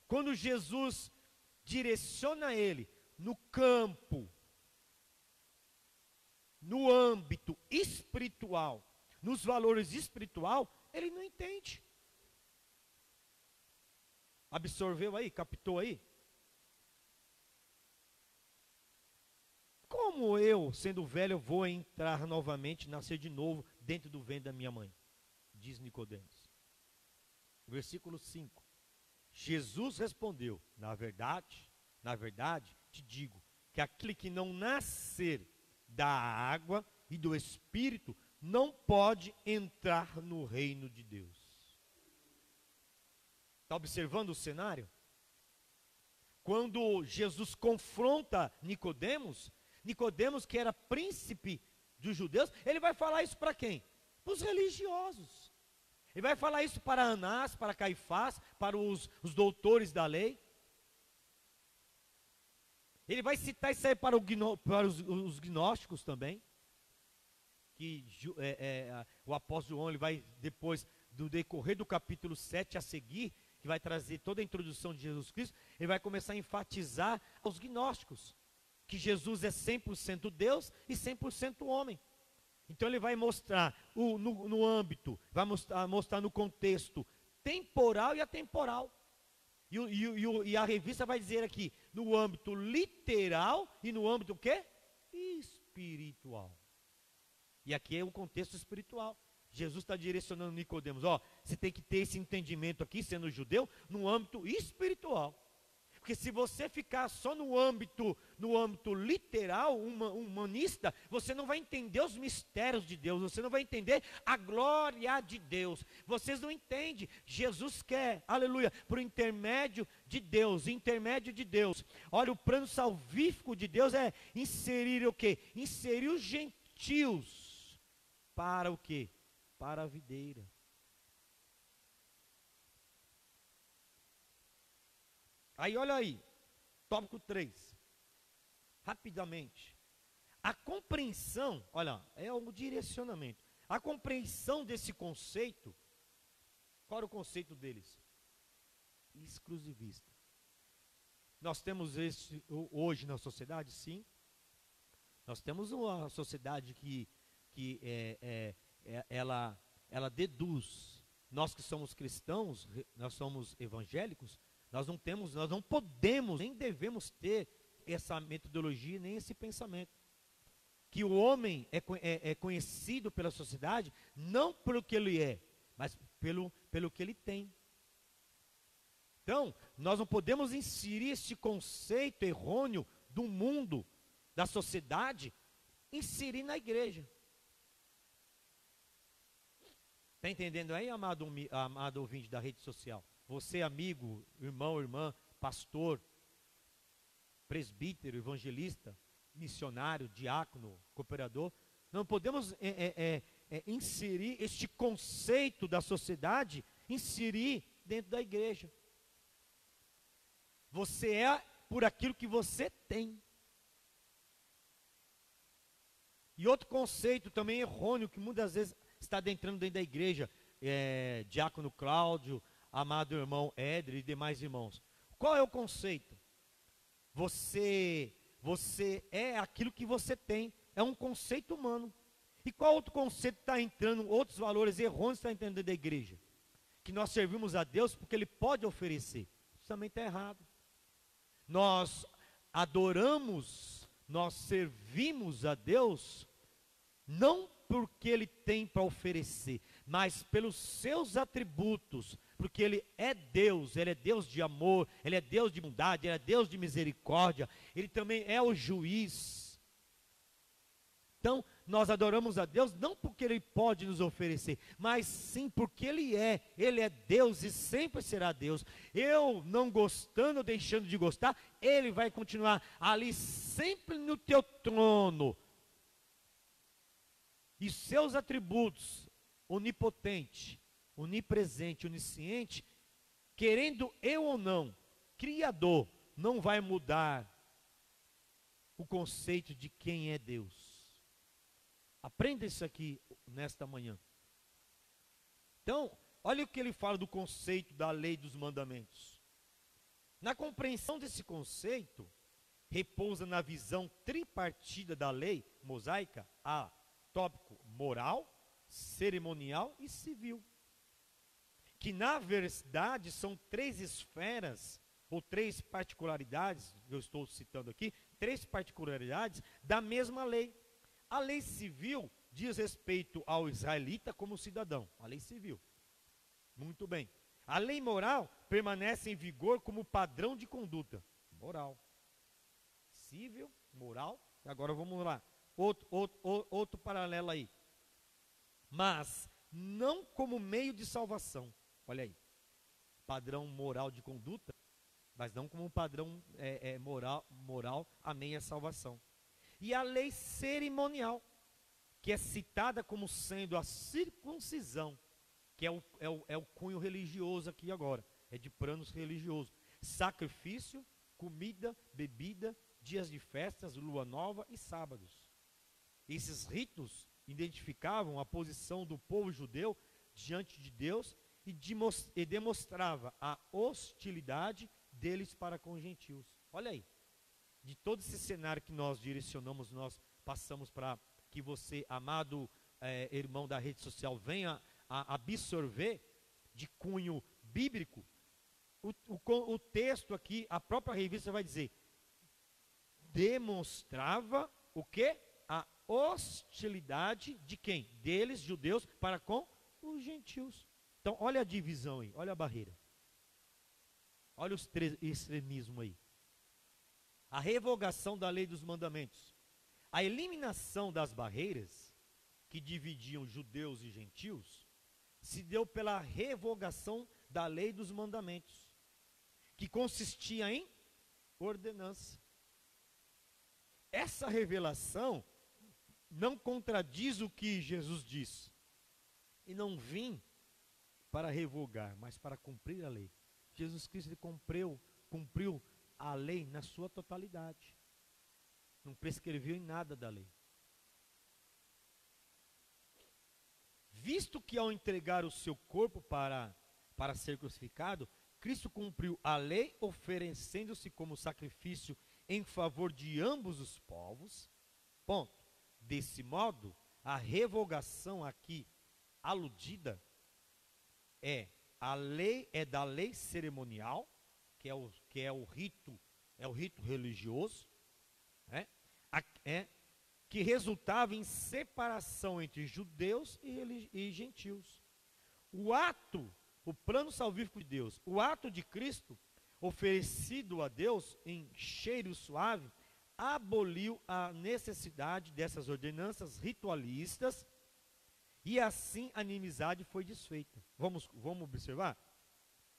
Quando Jesus direciona ele no campo, no âmbito espiritual, nos valores espiritual, ele não entende. Absorveu aí? Captou aí? Como eu, sendo velho, vou entrar novamente, nascer de novo dentro do ventre da minha mãe? Diz Nicodemos. Versículo 5. Jesus respondeu: na verdade, te digo, que aquele que não nascer da água e do Espírito não pode entrar no reino de Deus. Está observando o cenário? Quando Jesus confronta Nicodemos, que era príncipe dos judeus, ele vai falar isso para quem? Para os religiosos. Ele vai falar isso para Anás, para Caifás, para os doutores da lei. Ele vai citar isso aí para os gnósticos também. Que o apóstolo João, ele vai depois, do decorrer do capítulo 7 a seguir, que vai trazer toda a introdução de Jesus Cristo, ele vai começar a enfatizar aos gnósticos que Jesus é 100% Deus e 100% homem. Então ele vai mostrar no âmbito, vai mostrar no contexto temporal e atemporal. E a revista vai dizer aqui, no âmbito literal e no âmbito o quê? Espiritual. E aqui é o contexto espiritual. Jesus está direcionando Nicodemos, você tem que ter esse entendimento aqui, sendo judeu, no âmbito espiritual. Porque se você ficar só no âmbito literal, humanista, você não vai entender os mistérios de Deus, você não vai entender a glória de Deus. Vocês não entendem. Jesus quer, aleluia, por intermédio de Deus, Olha, o plano salvífico de Deus é inserir o quê? Inserir os gentios para o quê? Para a videira. Aí, olha aí, tópico 3, rapidamente. A compreensão, olha, é um direcionamento. A compreensão desse conceito, qual era o conceito deles? Exclusivista. Nós temos esse hoje na sociedade, sim. Nós temos uma sociedade que ela deduz. Nós que somos cristãos, nós somos evangélicos, nós não podemos, nem devemos ter essa metodologia, nem esse pensamento. Que o homem é conhecido pela sociedade, não pelo que ele é, mas pelo que ele tem. Então, nós não podemos inserir esse conceito errôneo do mundo, da sociedade, inserir na igreja. Está entendendo aí, amado ouvinte da rede social? Você, amigo, irmão, irmã, pastor, presbítero, evangelista, missionário, diácono, cooperador, não podemos inserir este conceito da sociedade, inserir dentro da igreja. Você é por aquilo que você tem. E outro conceito também errôneo, que muitas vezes está adentrando dentro da igreja, Diácono Cláudio, amado irmão Éder e demais irmãos. Qual é o conceito? Você é aquilo que você tem, é um conceito humano. E qual outro conceito está entrando, outros valores errôneos está entrando dentro da igreja? Que nós servimos a Deus porque Ele pode oferecer. Isso também está errado. Nós adoramos, nós servimos a Deus, não porque Ele tem para oferecer, mas pelos seus atributos, porque Ele é Deus de amor, Ele é Deus de bondade, Ele é Deus de misericórdia, Ele também é o juiz. Então, nós adoramos a Deus não porque Ele pode nos oferecer, mas sim porque Ele é Deus e sempre será Deus. Eu não gostando ou deixando de gostar, Ele vai continuar ali sempre no teu trono. E seus atributos, onipotente, onipresente, onisciente, querendo eu ou não, Criador, não vai mudar o conceito de quem é Deus. Aprenda isso aqui nesta manhã. Então, olha o que ele fala do conceito da lei dos mandamentos. Na compreensão desse conceito, repousa na visão tripartida da lei mosaica, a tópico moral, cerimonial e civil. Que na verdade são três esferas, ou três particularidades, eu estou citando aqui, três particularidades da mesma lei. A lei civil diz respeito ao israelita como cidadão, a lei civil. Muito bem. A lei moral permanece em vigor como padrão de conduta. Moral. Civil, moral. E agora vamos lá. Outro paralelo aí. Mas não como meio de salvação. Olha aí. Padrão moral de conduta, mas não como padrão moral, amém, é salvação. E a lei cerimonial, que é citada como sendo a circuncisão, que é o cunho religioso aqui agora, é de planos religioso. Sacrifício, comida, bebida, dias de festas, lua nova e sábados. Esses ritos identificavam a posição do povo judeu diante de Deus e demonstrava a hostilidade deles para com os gentios. Olha aí. De todo esse cenário que nós direcionamos, nós passamos para que você, amado irmão da rede social, venha a absorver de cunho bíblico. O texto aqui, a própria revista vai dizer, demonstrava o quê? A hostilidade de quem? Deles, judeus, para com os gentios. Então, olha a divisão aí, olha a barreira. Olha os extremismos aí. A revogação da lei dos mandamentos, a eliminação das barreiras que dividiam judeus e gentios, se deu pela revogação da lei dos mandamentos, que consistia em ordenança. Essa revelação não contradiz o que Jesus disse, e não vim para revogar, mas para cumprir a lei. Jesus Cristo ele cumpriu a lei na sua totalidade. Não prescreveu em nada da lei. Visto que ao entregar o seu corpo para ser crucificado, Cristo cumpriu a lei, oferecendo-se como sacrifício em favor de ambos os povos. Ponto. Desse modo, a revogação aqui aludida é da lei cerimonial, que é o rito religioso, que resultava em separação entre judeus e gentios. O plano salvífico de Deus, o ato de Cristo, oferecido a Deus em cheiro suave, aboliu a necessidade dessas ordenanças ritualistas, e assim a inimizade foi desfeita. Vamos observar?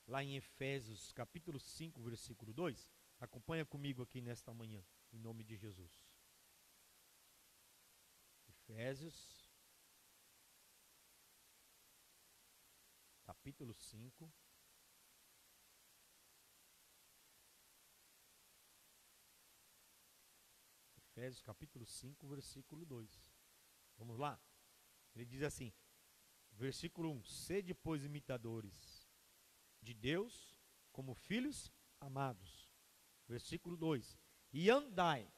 Lá em Efésios capítulo 5, versículo 2, acompanha comigo aqui nesta manhã, em nome de Jesus. Efésios capítulo 5. Efésios capítulo 5, versículo 2. Vamos lá? Ele diz assim, versículo 1: Sede, pois, imitadores de Deus como filhos amados. Versículo 2: E andai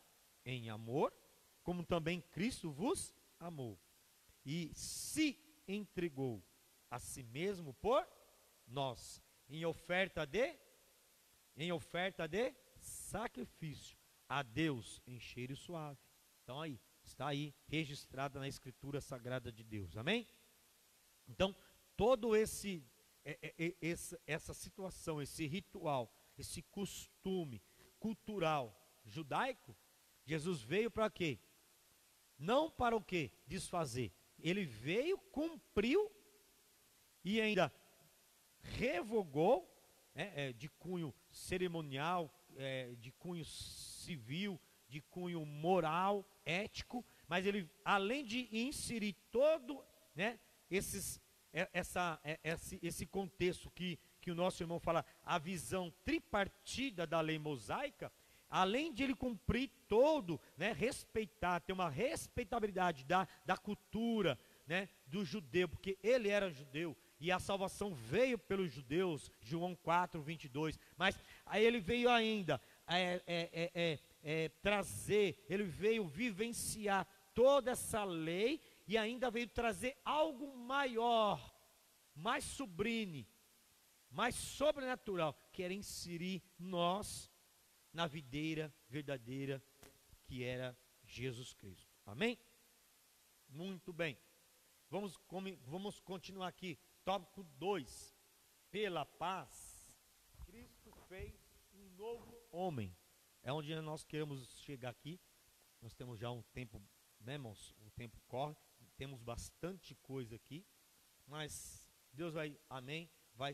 em amor, como também Cristo vos amou, e se entregou a si mesmo por nós, em oferta de sacrifício a Deus em cheiro suave. Então aí, está aí registrada na Escritura Sagrada de Deus, amém? Então, todo essa situação, esse ritual, esse costume cultural judaico, Jesus veio para quê? Não para o quê? Desfazer. Ele veio, cumpriu e ainda revogou, de cunho cerimonial, de cunho civil, de cunho moral, ético, mas ele, além de inserir todo, esse contexto que o nosso irmão fala, a visão tripartida da lei mosaica, além de ele cumprir todo, respeitar, ter uma respeitabilidade da cultura, do judeu, porque ele era judeu, e a salvação veio pelos judeus, João 4, 22, mas aí ele veio ainda trazer, ele veio vivenciar toda essa lei, e ainda veio trazer algo maior, mais sublime, mais sobrenatural, que era inserir nós na videira verdadeira, que era Jesus Cristo. Amém? Muito bem. Vamos continuar aqui. Tópico 2. Pela paz, Cristo fez um novo homem. É onde nós queremos chegar aqui. Nós temos já um tempo, irmãos? O tempo corre. Temos bastante coisa aqui. Mas Deus vai, amém, vai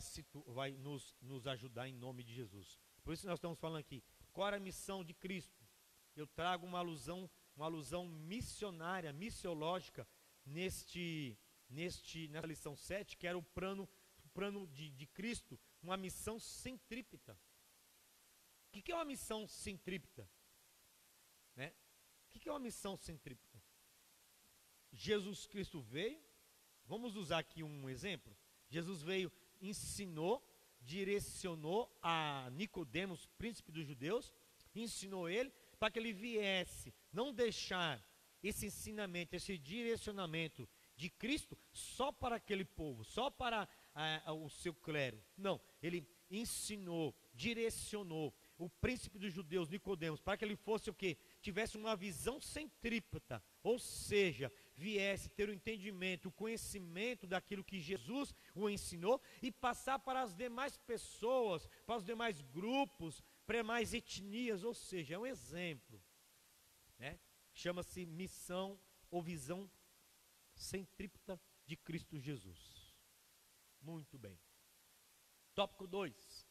nos ajudar em nome de Jesus. Por isso nós estamos falando aqui. Qual era a missão de Cristo? Eu trago uma alusão missionária, missiológica, nessa lição 7, que era o plano de Cristo, uma missão centrípeta. O que é uma missão centrípeta? O que é uma missão centrípeta? Jesus Cristo veio, vamos usar aqui um exemplo. Jesus veio, ensinou, direcionou a Nicodemos, príncipe dos judeus, ensinou ele para que ele viesse, não deixar esse ensinamento, esse direcionamento de Cristo só para aquele povo, só para o seu clero. Não, ele ensinou, direcionou o príncipe dos judeus, Nicodemos, para que ele fosse o quê? Tivesse uma visão centrípeta, ou seja, viesse ter o entendimento, o conhecimento daquilo que Jesus o ensinou e passar para as demais pessoas, para os demais grupos, para mais etnias, ou seja, é um exemplo, chama-se missão ou visão centrípeta de Cristo Jesus. Muito bem. Tópico 2.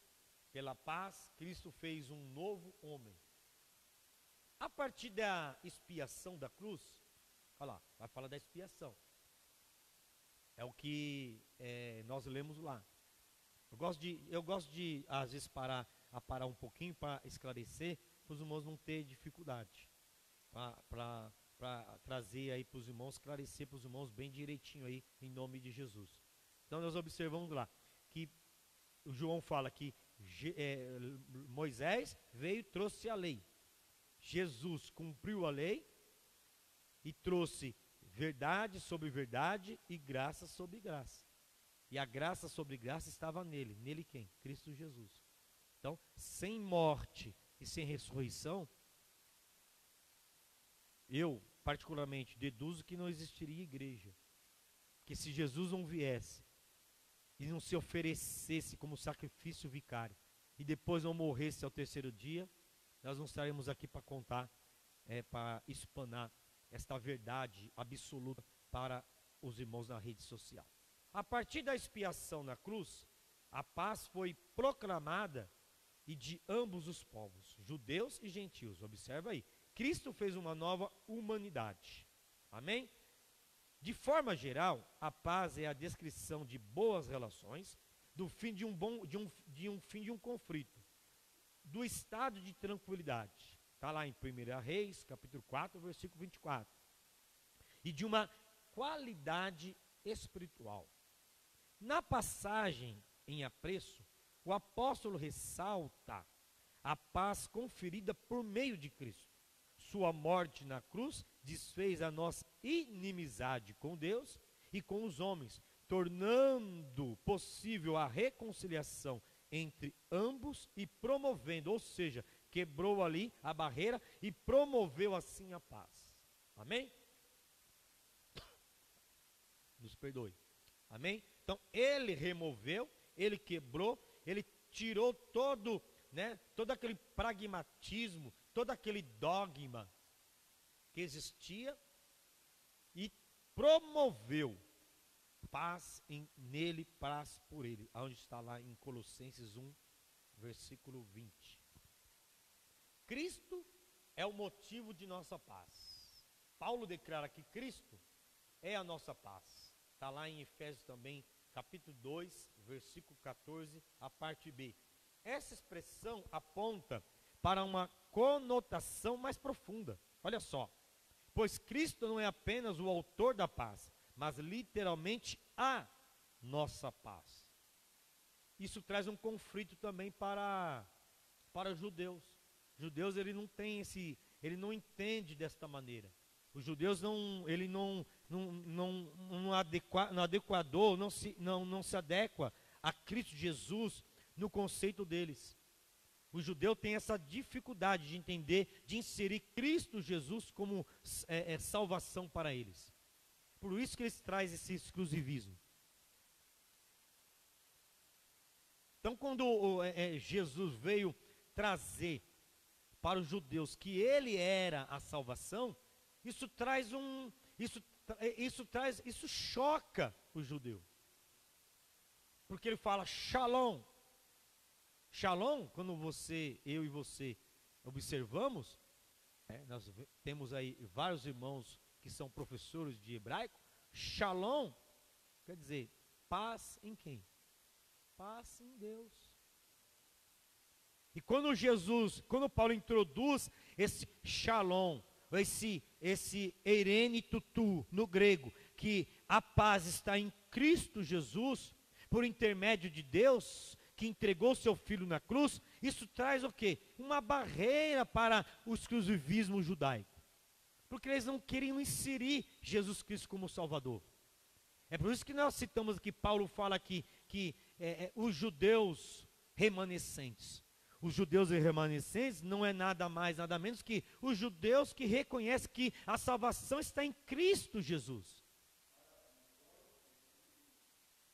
Pela paz, Cristo fez um novo homem. A partir da expiação da cruz, olha lá, vai falar da expiação. É o que nós lemos lá. Eu gosto de às vezes parar um pouquinho para esclarecer, para os irmãos não terem dificuldade. Para trazer aí para os irmãos, esclarecer para os irmãos bem direitinho aí, em nome de Jesus. Então nós observamos lá, que o João fala que Moisés veio e trouxe a lei. Jesus cumpriu a lei e trouxe verdade sobre verdade e graça sobre graça. E a graça sobre graça estava nele. Nele quem? Cristo Jesus. Então, sem morte e sem ressurreição, eu particularmente deduzo que não existiria igreja. Que se Jesus não viesse e não se oferecesse como sacrifício vicário e depois não morresse ao terceiro dia, nós não estaremos aqui para contar, para explanar esta verdade absoluta para os irmãos na rede social. A partir da expiação na cruz, a paz foi proclamada e de ambos os povos, judeus e gentios. Observa aí, Cristo fez uma nova humanidade. Amém? De forma geral, a paz é a descrição de boas relações do fim de um conflito, do estado de tranquilidade. Está lá em 1 Reis, capítulo 4, versículo 24. E de uma qualidade espiritual. Na passagem em apreço, o apóstolo ressalta a paz conferida por meio de Cristo. Sua morte na cruz desfez a nossa inimizade com Deus e com os homens, tornando possível a reconciliação entre ambos e promovendo, ou seja, quebrou ali a barreira e promoveu assim a paz. Amém? Nos perdoe. Amém? Então, ele removeu, ele quebrou, ele tirou todo aquele pragmatismo, todo aquele dogma que existia e promoveu paz nele, paz por ele, aonde está lá em Colossenses 1, versículo 20. Cristo é o motivo de nossa paz. Paulo declara que Cristo é a nossa paz. Está lá em Efésios também, capítulo 2, versículo 14, a parte B. Essa expressão aponta para uma conotação mais profunda. Olha só. Pois Cristo não é apenas o autor da paz, mas literalmente a nossa paz. Isso traz um conflito também para os judeus. Os judeus, ele não entende desta maneira. Os judeus não se adequa a Cristo Jesus no conceito deles. O judeu tem essa dificuldade de entender, de inserir Cristo Jesus como salvação para eles. Por isso que eles trazem esse exclusivismo. Então, quando Jesus veio trazer para os judeus que ele era a salvação, isso choca o judeu. Porque ele fala Shalom. Shalom, quando eu e você observamos, nós temos aí vários irmãos que são professores de hebraico. Shalom quer dizer paz em quem? Paz em Deus. E quando Paulo introduz esse Shalom, esse eirene tutu no grego, que a paz está em Cristo Jesus, por intermédio de Deus, que entregou seu filho na cruz, isso traz o quê? Uma barreira para o exclusivismo judaico. Porque eles não queriam inserir Jesus Cristo como Salvador. É por isso que nós citamos aqui, Paulo fala aqui, que os judeus remanescentes. Os judeus remanescentes não é nada mais, nada menos que os judeus que reconhecem que a salvação está em Cristo Jesus.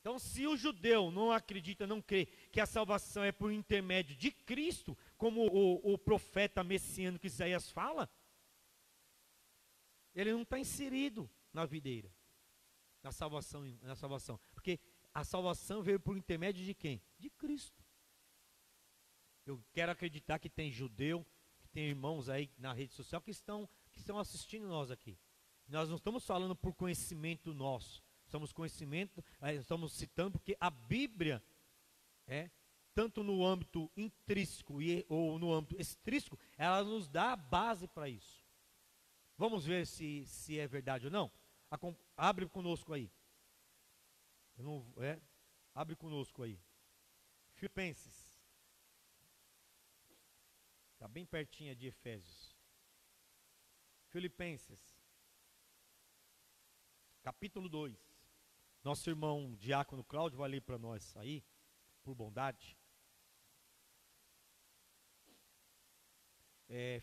Então, se o judeu não acredita, não crê que a salvação é por intermédio de Cristo, como o profeta messiânico Isaías fala, ele não está inserido na videira, na salvação. Porque a salvação veio por intermédio de quem? De Cristo. Eu quero acreditar que tem judeu, que tem irmãos aí na rede social que estão assistindo nós aqui. Nós não estamos falando por conhecimento nosso. Estamos citando porque a Bíblia, tanto no âmbito intrínseco ou no âmbito extrínseco, ela nos dá a base para isso. Vamos ver se é verdade ou não? Abre conosco aí. Abre conosco aí. Filipenses. Está bem pertinho de Efésios. Filipenses. Capítulo 2. Nosso irmão diácono Cláudio vai ler para nós aí, por bondade.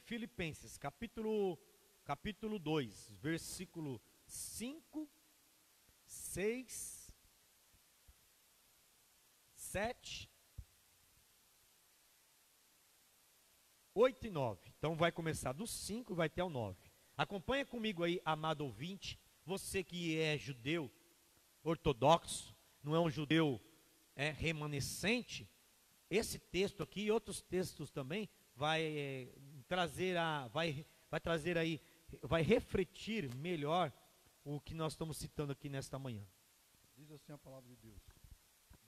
Filipenses, capítulo 2, versículo 5, 6, 7, 8 e 9. Então vai começar do 5 e vai até o 9. Acompanha comigo aí, amado ouvinte, você que é judeu, ortodoxo, não é um judeu remanescente, esse texto aqui e outros textos também vai refletir melhor o que nós estamos citando aqui nesta manhã. Diz assim a palavra de Deus: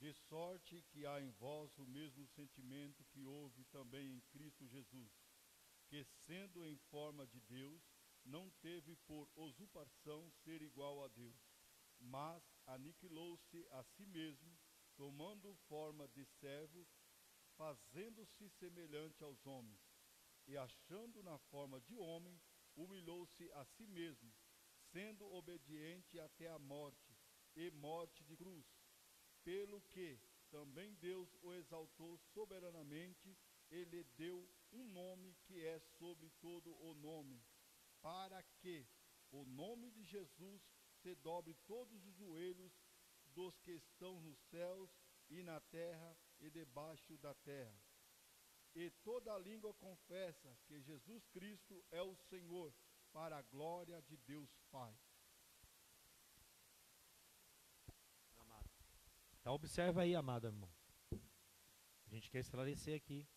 De sorte que há em vós o mesmo sentimento que houve também em Cristo Jesus, que sendo em forma de Deus, não teve por usurpação ser igual a Deus, mas aniquilou-se a si mesmo, tomando forma de servo, fazendo-se semelhante aos homens, e achando na forma de homem, humilhou-se a si mesmo, sendo obediente até a morte, e morte de cruz. Pelo que também Deus o exaltou soberanamente, e lhe deu um nome que é sobre todo o nome, para que o nome de Jesus se dobre todos os joelhos dos que estão nos céus e na terra e debaixo da terra. E toda língua confessa que Jesus Cristo é o Senhor, para a glória de Deus Pai. Então observa aí, amado irmão. A gente quer esclarecer aqui.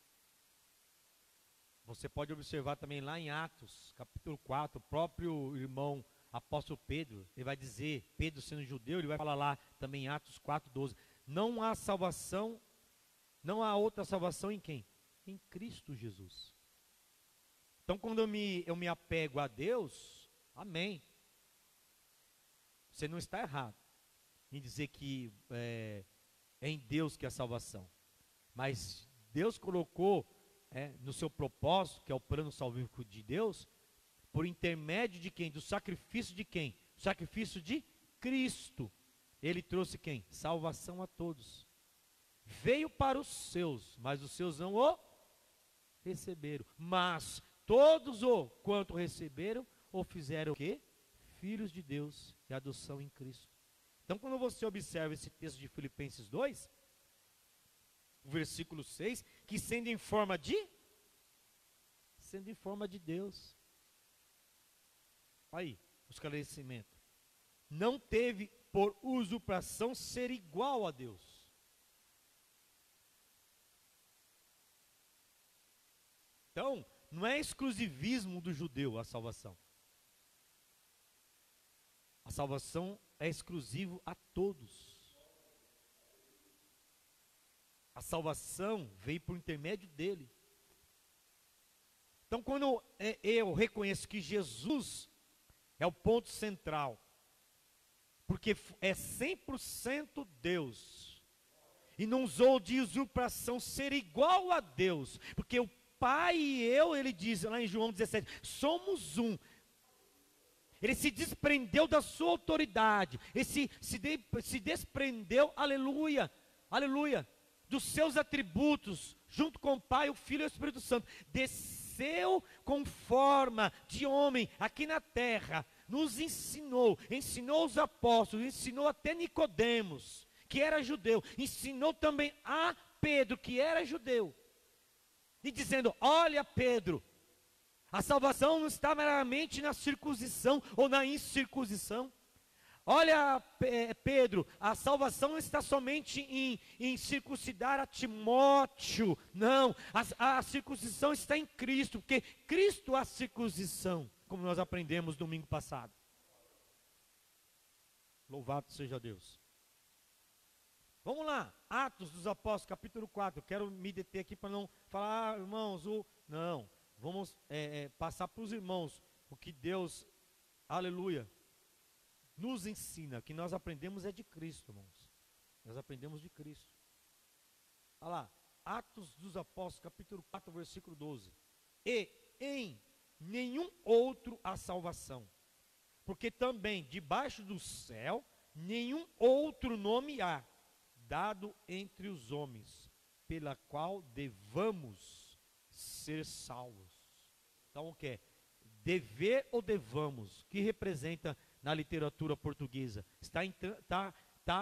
Você pode observar também lá em Atos, capítulo 4, o próprio irmão apóstolo Pedro, ele vai dizer, Pedro sendo judeu, ele vai falar lá também em Atos 4:12, não há salvação, não há outra salvação em quem? Em Cristo Jesus. Então quando eu me apego a Deus, amém. Você não está errado em dizer que é em Deus que é a salvação. Mas Deus colocou no seu propósito, que é o plano salvífico de Deus, por intermédio de quem? Do sacrifício de quem? O sacrifício de Cristo. Ele trouxe quem? Salvação a todos. Veio para os seus, mas os seus não o receberam. Mas todos o quanto receberam, o fizeram o quê? Filhos de Deus e adoção em Cristo. Então quando você observa esse texto de Filipenses 2, o versículo 6, que sendo em forma de Deus. Aí, o esclarecimento. Não teve por usurpação ser igual a Deus. Então, não é exclusivismo do judeu a salvação. A salvação é exclusivo a todos. A salvação veio por intermédio dele. Então, quando eu reconheço que Jesus é o ponto central, porque é 100% Deus, e não usou de usurpação ser igual a Deus, porque o Pai e eu, ele diz lá em João 17, somos um. Ele se desprendeu da sua autoridade, ele se desprendeu, aleluia, aleluia, dos seus atributos, junto com o Pai, o Filho e o Espírito Santo, desceu com forma de homem aqui na terra, nos ensinou os apóstolos, ensinou até Nicodemos, que era judeu, ensinou também a Pedro, que era judeu, e dizendo, olha Pedro, a salvação não está meramente na circuncisão ou na incircuncisão. Olha, Pedro, a salvação não está somente em circuncidar a Timóteo. Não, a circuncisão está em Cristo, porque Cristo é a circuncisão, como nós aprendemos domingo passado. Louvado seja Deus. Vamos lá, Atos dos Apóstolos, capítulo 4. Eu quero me deter aqui para não falar, irmãos, não. Vamos passar para os irmãos o que Deus, aleluia, nos ensina. O que nós aprendemos é de Cristo, irmãos. Nós aprendemos de Cristo. Olha lá, Atos dos Apóstolos, capítulo 4, versículo 12. E em nenhum outro há salvação, porque também debaixo do céu nenhum outro nome há, dado entre os homens, pela qual devamos ser salvos. Então o que é? Dever ou devamos? Que representa na literatura portuguesa? Está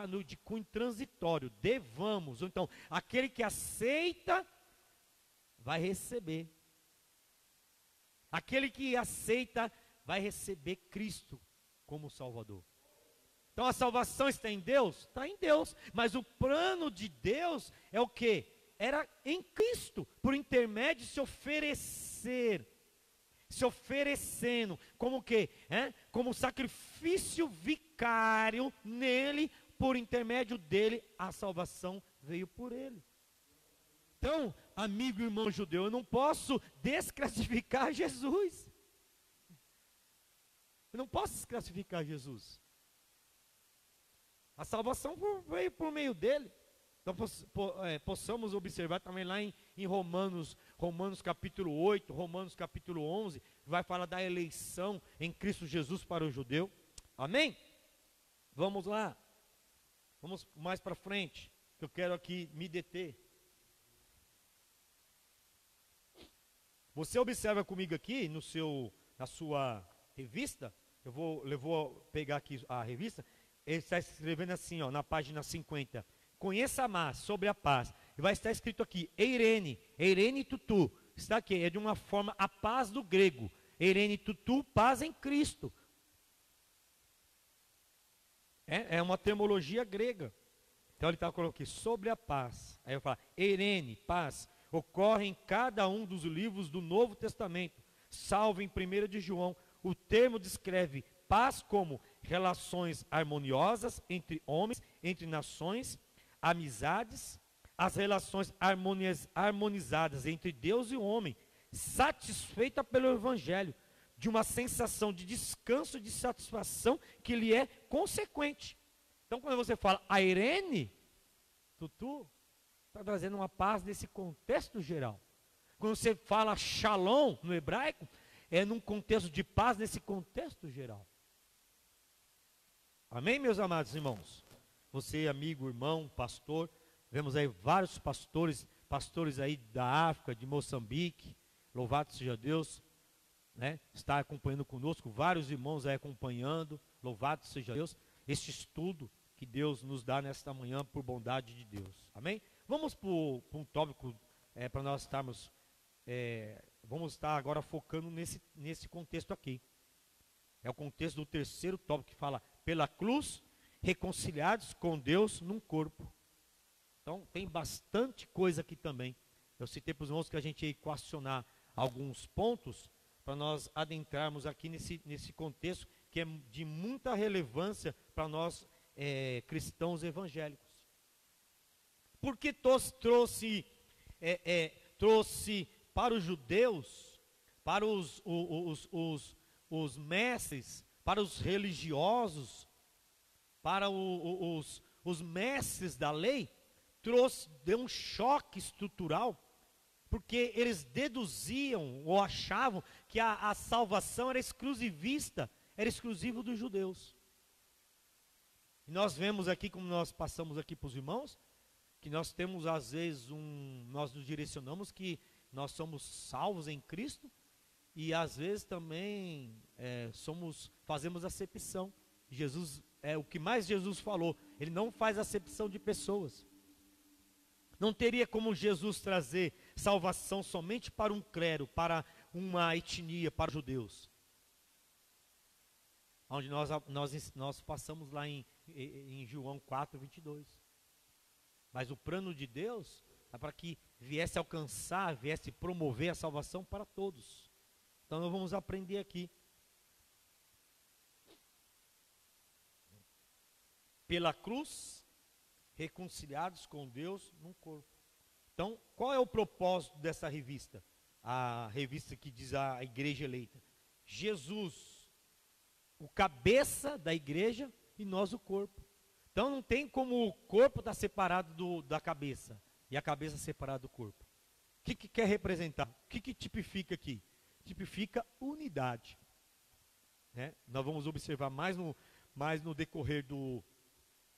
no de cunho transitório. Devamos. Então, aquele que aceita vai receber. Aquele que aceita vai receber Cristo como Salvador. Então a salvação está em Deus? Está em Deus. Mas o plano de Deus é o quê? Era em Cristo, por intermédio de se oferecer, se oferecendo, como o quê? Como sacrifício vicário nele, por intermédio dele, a salvação veio por ele. Então, amigo e irmão judeu, eu não posso desclassificar Jesus. Eu não posso desclassificar Jesus. A salvação veio por meio dele. Então, possamos observar também lá em Romanos capítulo 8, Romanos capítulo 11, vai falar da eleição em Cristo Jesus para o judeu. Amém? Vamos lá. Vamos mais para frente, que eu quero aqui me deter. Você observa comigo aqui na sua revista, eu vou pegar aqui a revista, ele está escrevendo assim, ó, na página 50. Conheça mais sobre a paz. E vai estar escrito aqui, Eirene tutu. Está aqui, é de uma forma, a paz do grego. Eirene tutu, paz em Cristo. É uma terminologia grega. Então ele está colocando aqui, sobre a paz. Aí eu falo, Eirene, paz, ocorre em cada um dos livros do Novo Testamento, salvo em 1 de João. O termo descreve paz como relações harmoniosas entre homens, entre nações, amizades, as relações harmonizadas entre Deus e o homem, satisfeita pelo Evangelho, de uma sensação de descanso e de satisfação que lhe é consequente. Então, quando você fala Eirene, tutu, está trazendo uma paz nesse contexto geral. Quando você fala shalom no hebraico, é num contexto de paz nesse contexto geral. Amém, meus amados irmãos? Você, amigo, irmão, pastor, vemos aí vários pastores aí da África, de Moçambique, louvado seja Deus, né? Está acompanhando conosco, vários irmãos aí acompanhando, louvado seja Deus, este estudo que Deus nos dá nesta manhã por bondade de Deus. Amém? Vamos para um tópico, para nós estarmos, vamos estar agora focando nesse contexto aqui. É o contexto do terceiro tópico que fala, pela cruz, reconciliados com Deus num corpo. Então, tem bastante coisa aqui também. Eu citei para os irmãos que a gente ia equacionar alguns pontos, para nós adentrarmos aqui nesse contexto, que é de muita relevância para nós cristãos evangélicos. Porque trouxe para os judeus, para os mestres, para os religiosos, para os mestres da lei, deu um choque estrutural, porque eles deduziam ou achavam que a salvação era exclusivista, era exclusivo dos judeus. E nós vemos aqui, como nós passamos aqui para os irmãos, que nós temos às vezes nós nos direcionamos que nós somos salvos em Cristo, e às vezes também fazemos acepção. Jesus, o que mais Jesus falou, ele não faz acepção de pessoas. Não teria como Jesus trazer salvação somente para um clero, para uma etnia, para os judeus. Onde nós passamos lá em João 4, 22. Mas o plano de Deus é para que viesse alcançar, viesse promover a salvação para todos. Então nós vamos aprender aqui. Pela cruz, reconciliados com Deus num corpo. Então, qual é o propósito dessa revista? A revista que diz a igreja eleita. Jesus, o cabeça da igreja, e nós o corpo. Então não tem como o corpo estar separado da cabeça, e a cabeça separada do corpo. O que quer representar? O que tipifica aqui? Tipifica unidade. Né? Nós vamos observar mais no decorrer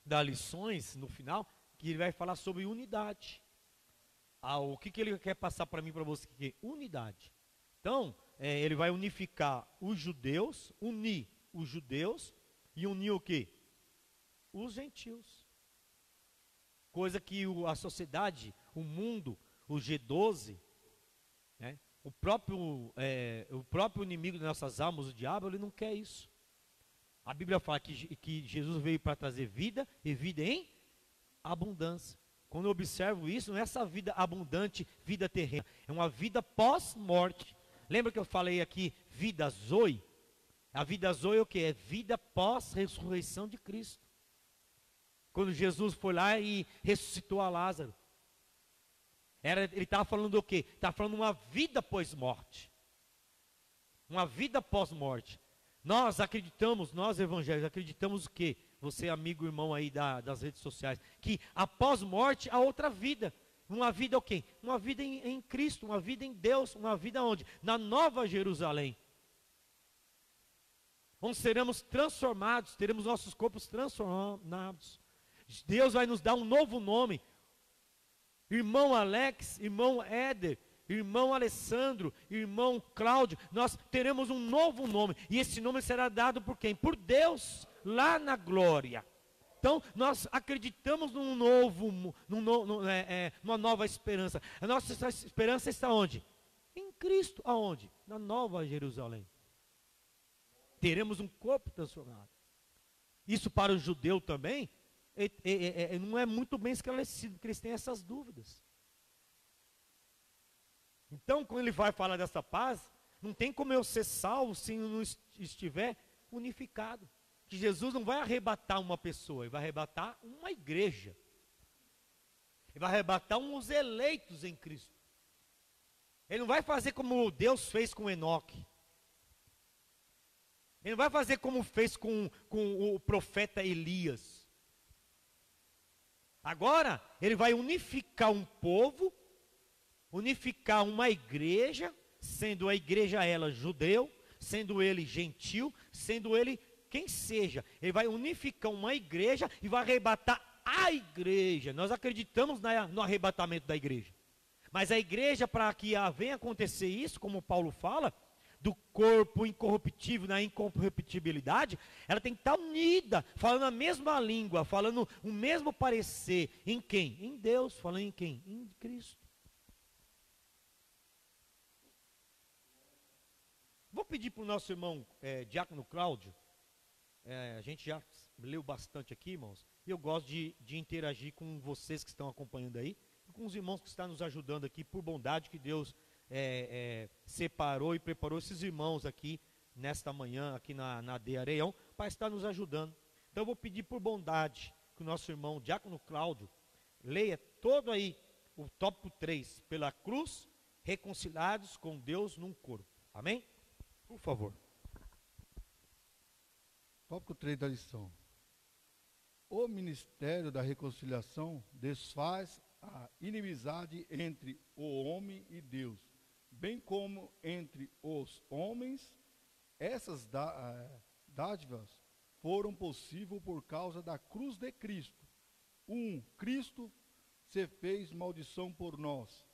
das lições, no final, que ele vai falar sobre unidade. O que ele quer passar para mim e para você? Unidade. Então, ele vai unificar os judeus, unir os judeus e unir o quê? Os gentios. Coisa que a sociedade, o mundo, o G12, né, o próprio inimigo das nossas almas, o diabo, ele não quer isso. A Bíblia fala que Jesus veio para trazer vida e vida em abundância. Quando eu observo isso, não é essa vida abundante, vida terrena, é uma vida pós-morte. Lembra que eu falei aqui, vida zoe? A vida zoe é o que? É vida pós-ressurreição de Cristo. quando Jesus foi lá e ressuscitou a Lázaro. Ele estava falando do quê? Estava falando uma vida pós-morte. Uma vida pós-morte. Nós acreditamos, nós evangélicos, acreditamos o quê? Você, amigo, irmão aí das redes sociais, que após morte há outra vida. Uma vida o quê? Uma vida em Cristo, uma vida em Deus, uma vida onde? Na Nova Jerusalém. Onde seremos transformados, teremos nossos corpos transformados. Deus vai nos dar um novo nome. Irmão Alex, irmão Éder, irmão Alessandro, irmão Cláudio, nós teremos um novo nome. E esse nome será dado por quem? Por Deus, lá na glória. Então, nós acreditamos numa nova esperança. A nossa esperança está onde? Em Cristo. Aonde? Na Nova Jerusalém. Teremos um corpo transformado. Isso para o judeu também não é muito bem esclarecido, porque eles têm essas dúvidas. Então, quando ele vai falar dessa paz, não tem como eu ser salvo se não estiver unificado. Que Jesus não vai arrebatar uma pessoa, ele vai arrebatar uma igreja. Ele vai arrebatar uns eleitos em Cristo. Ele não vai fazer como Deus fez com Enoque. Ele não vai fazer como fez com o profeta Elias. Agora, ele vai unificar um povo, unificar uma igreja, sendo a igreja ela judeu, sendo ele gentil, sendo ele quem seja. Ele vai unificar uma igreja e vai arrebatar a igreja. Nós acreditamos no arrebatamento da igreja. Mas a igreja, para que venha acontecer isso, como Paulo fala, do corpo incorruptível na incorruptibilidade, ela tem que estar unida, falando a mesma língua, falando o mesmo parecer. Em quem? Em Deus. Falando em quem? Em Cristo. Vou pedir para o nosso irmão Diácono Cláudio. A gente já leu bastante aqui, irmãos, e eu gosto de interagir com vocês que estão acompanhando aí, e com os irmãos que estão nos ajudando aqui, por bondade que Deus separou e preparou esses irmãos aqui, nesta manhã, aqui na de Areião, para estar nos ajudando. Então eu vou pedir por bondade, que o nosso irmão Diácono Cláudio leia todo aí, o tópico 3, pela cruz, reconciliados com Deus num corpo. Amém? Por favor. Tópico 3 da lição. O ministério da reconciliação desfaz a inimizade entre o homem e Deus, bem como entre os homens. Essas dádivas foram possíveis por causa da cruz de Cristo. Cristo se fez maldição por nós.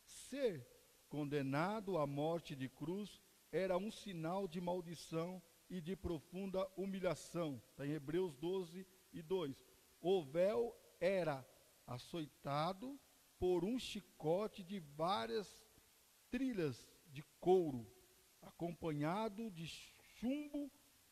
Ser condenado à morte de cruz era um sinal de maldição e de profunda humilhação. Está em Hebreus 12:2. O véu era açoitado por um chicote de várias trilhas de couro, acompanhado de chumbo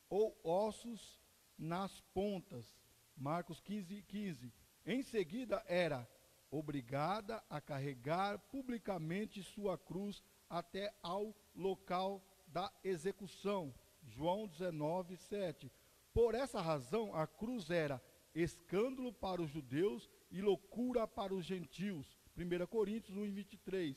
ou ossos nas pontas. Marcos 15:15. Em seguida era obrigada a carregar publicamente sua cruz até ao local da execução. João 19:7. Por essa razão, a cruz era escândalo para os judeus e loucura para os gentios. 1 Coríntios 1:23.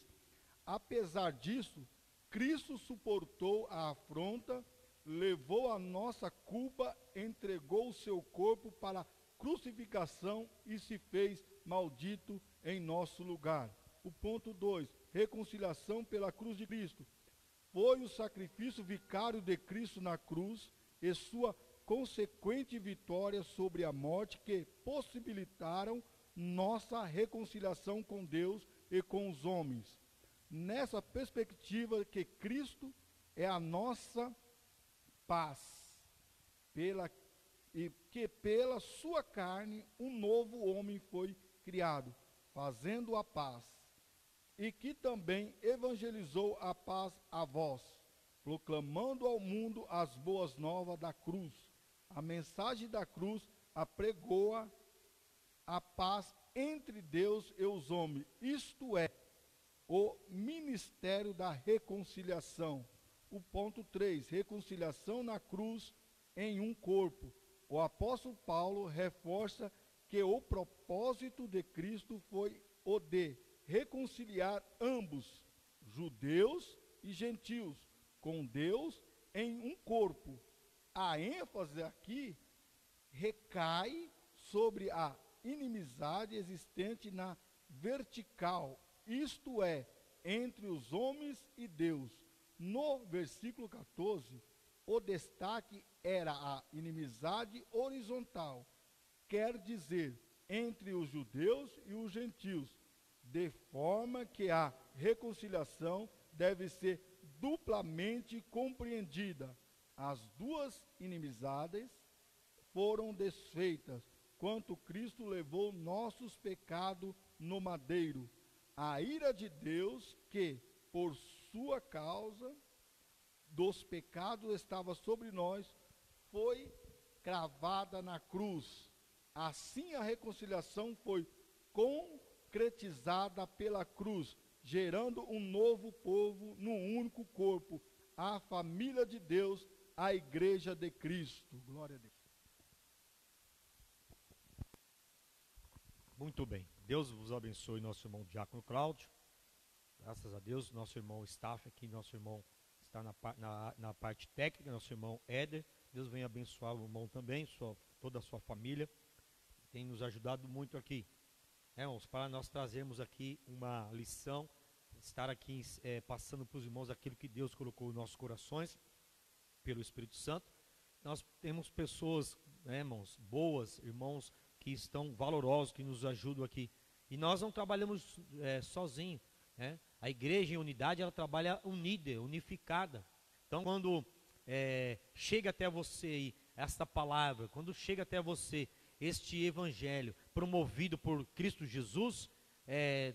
Apesar disso, Cristo suportou a afronta, levou a nossa culpa, entregou o seu corpo para a crucificação e se fez maldito em nosso lugar. O ponto 2, reconciliação pela cruz de Cristo. Foi o sacrifício vicário de Cristo na cruz e sua consequente vitória sobre a morte que possibilitaram nossa reconciliação com Deus e com os homens. Nessa perspectiva que Cristo é a nossa paz, e que pela sua carne um novo homem foi criado, fazendo a paz, e que também evangelizou a paz a vós, proclamando ao mundo as boas novas da cruz. A mensagem da cruz apregoa a paz entre Deus e os homens, isto é, o ministério da reconciliação. O ponto 3, reconciliação na cruz em um corpo. O apóstolo Paulo reforça que o propósito de Cristo foi o de reconciliar ambos, judeus e gentios, com Deus em um corpo. A ênfase aqui recai sobre a inimizade existente na vertical, isto é, entre os homens e Deus. No versículo 14, o destaque era a inimizade horizontal, quer dizer, entre os judeus e os gentios, de forma que a reconciliação deve ser duplamente compreendida. As duas inimizades foram desfeitas, quanto Cristo levou nossos pecados no madeiro. A ira de Deus, que, por sua causa, dos pecados estava sobre nós, foi cravada na cruz. Assim a reconciliação foi concretizada pela cruz, gerando um novo povo num único corpo, a família de Deus, a igreja de Cristo. Glória a Deus. Muito bem. Deus vos abençoe, nosso irmão Diácono Cláudio. Graças a Deus, nosso irmão Staff aqui, nosso irmão está na parte técnica, nosso irmão Éder. Deus venha abençoar o irmão também, toda a sua família. Tem nos ajudado muito aqui. Irmãos, para nós trazermos aqui uma lição, estar aqui passando para os irmãos aquilo que Deus colocou nos nossos corações, pelo Espírito Santo. Nós temos pessoas, irmãos, boas, irmãos que estão valorosos, que nos ajudam aqui. E nós não trabalhamos sozinhos. A igreja em unidade, ela trabalha unida, unificada. Então, quando chega até você esta palavra, quando chega até você este evangelho promovido por Cristo Jesus,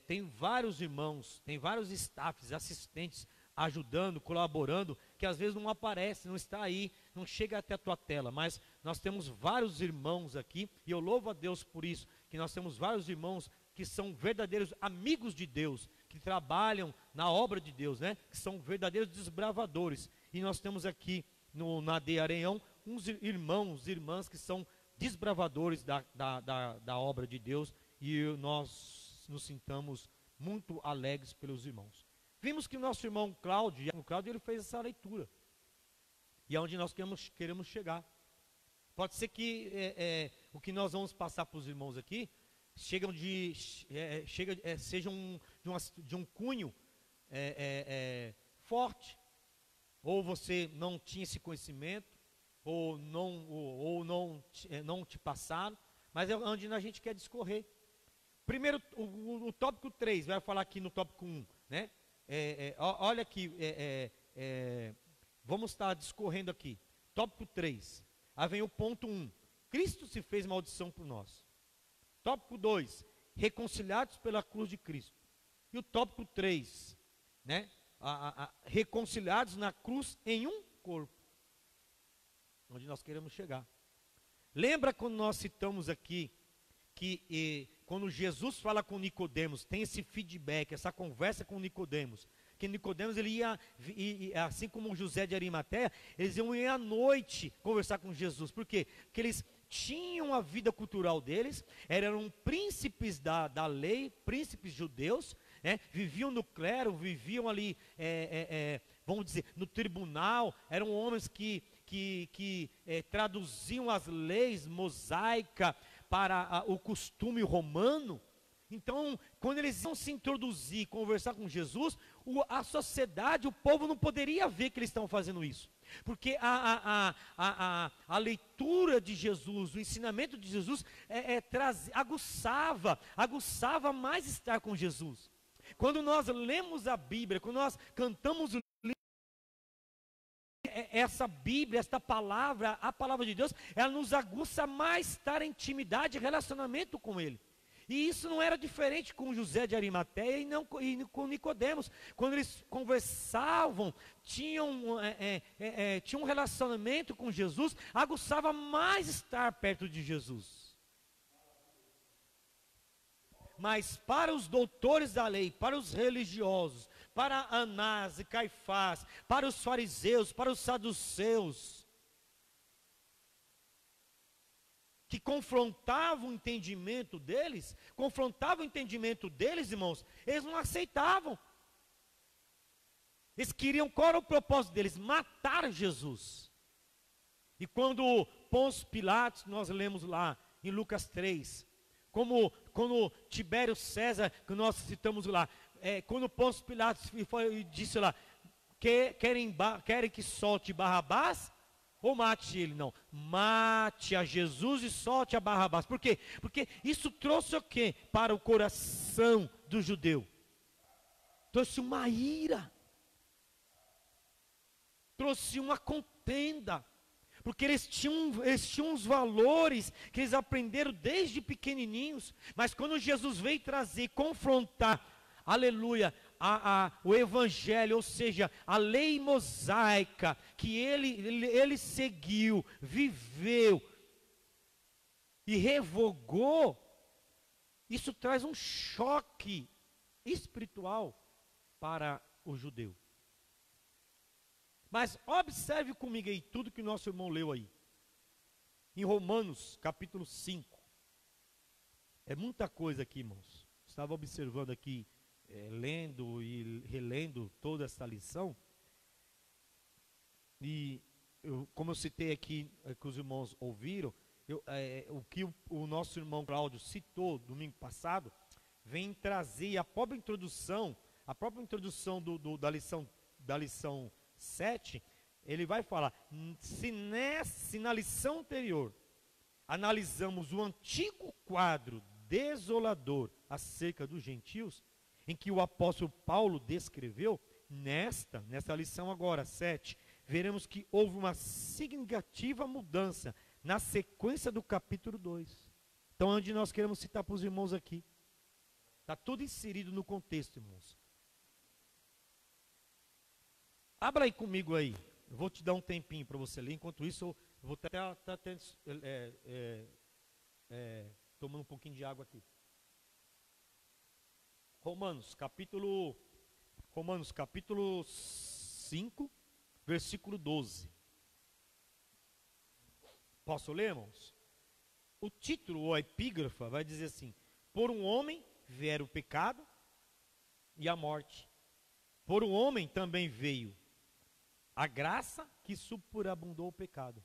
tem vários irmãos, tem vários staffs, assistentes, ajudando, colaborando, que às vezes não aparece, não está aí, não chega até a tua tela, mas nós temos vários irmãos aqui, e eu louvo a Deus por isso, que nós temos vários irmãos que são verdadeiros amigos de Deus, que trabalham na obra de Deus, que são verdadeiros desbravadores, e nós temos aqui na AD Areião, uns irmãos e irmãs que são desbravadores da obra de Deus, e nós nos sintamos muito alegres pelos irmãos. Vimos que o nosso irmão Cláudio, ele fez essa leitura. E é onde nós queremos chegar. Pode ser que o que nós vamos passar para os irmãos aqui sejam de um cunho forte. Ou você não tinha esse conhecimento, ou não te passaram, mas é onde a gente quer discorrer. Primeiro, o tópico 3, vai falar aqui no tópico 1, olha aqui, vamos estar discorrendo aqui. Tópico 3, aí vem o ponto 1. Cristo se fez maldição por nós. Tópico 2, reconciliados pela cruz de Cristo. E o tópico 3, reconciliados na cruz em um corpo. Onde nós queremos chegar. Lembra quando nós citamos aqui que quando Jesus fala com Nicodemos, tem esse feedback, essa conversa com Nicodemos, que Nicodemos ele ia, assim como José de Arimateia, eles iam ir à noite conversar com Jesus. Por quê? Porque eles tinham a vida cultural deles, eram príncipes da lei, príncipes judeus, viviam no clero, viviam ali, vamos dizer, no tribunal, eram homens que traduziam as leis mosaica para o costume romano. Então, quando eles iam se introduzir, conversar com Jesus, a sociedade, o povo não poderia ver que eles estão fazendo isso. Porque a leitura de Jesus, o ensinamento de Jesus, aguçava mais estar com Jesus. Quando nós lemos a Bíblia, quando nós cantamos o essa Bíblia, esta palavra, a palavra de Deus, ela nos aguça mais estar em intimidade e relacionamento com Ele. E isso não era diferente com José de Arimateia e com Nicodemos. Quando eles conversavam, tinham um relacionamento com Jesus, aguçava mais estar perto de Jesus. Mas para os doutores da lei, para os religiosos, para Anás e Caifás, para os fariseus, para os saduceus, que confrontava o entendimento deles, irmãos, eles não aceitavam. Eles queriam, qual era o propósito deles? Matar Jesus. E quando Pôncio Pilatos, nós lemos lá em Lucas 3, quando Tibério César, que nós citamos lá, quando Pôncio Pilatos disse lá, querem que solte Barrabás ou mate ele? Não, mate a Jesus e solte a Barrabás. Por quê? Porque isso trouxe o quê? Para o coração do judeu. Trouxe uma ira. Trouxe uma contenda. Porque eles tinham os valores que eles aprenderam desde pequenininhos. Mas quando Jesus veio trazer, confrontar, aleluia, o evangelho, ou seja, a lei mosaica, que ele seguiu, viveu e revogou, isso traz um choque espiritual para o judeu. Mas observe comigo aí tudo que o nosso irmão leu aí. Em Romanos, capítulo 5. É muita coisa aqui, irmãos. Estava observando aqui, lendo e relendo toda essa lição. E, como eu citei aqui, que os irmãos ouviram, o que o nosso irmão Cláudio citou domingo passado, vem trazer a própria introdução da lição 7, ele vai falar, se na lição anterior analisamos o antigo quadro desolador acerca dos gentios, em que o apóstolo Paulo descreveu, nesta lição agora, 7, veremos que houve uma significativa mudança na sequência do capítulo 2. Então, onde nós queremos citar para os irmãos aqui, está tudo inserido no contexto, irmãos. Abra aí comigo aí, eu vou te dar um tempinho para você ler, enquanto isso eu vou até tomando um pouquinho de água aqui. Romanos capítulo 5, versículo 12. Posso ler, irmãos? O título ou a epígrafa vai dizer assim: por um homem vier o pecado e a morte, por um homem também veio a graça que superabundou o pecado.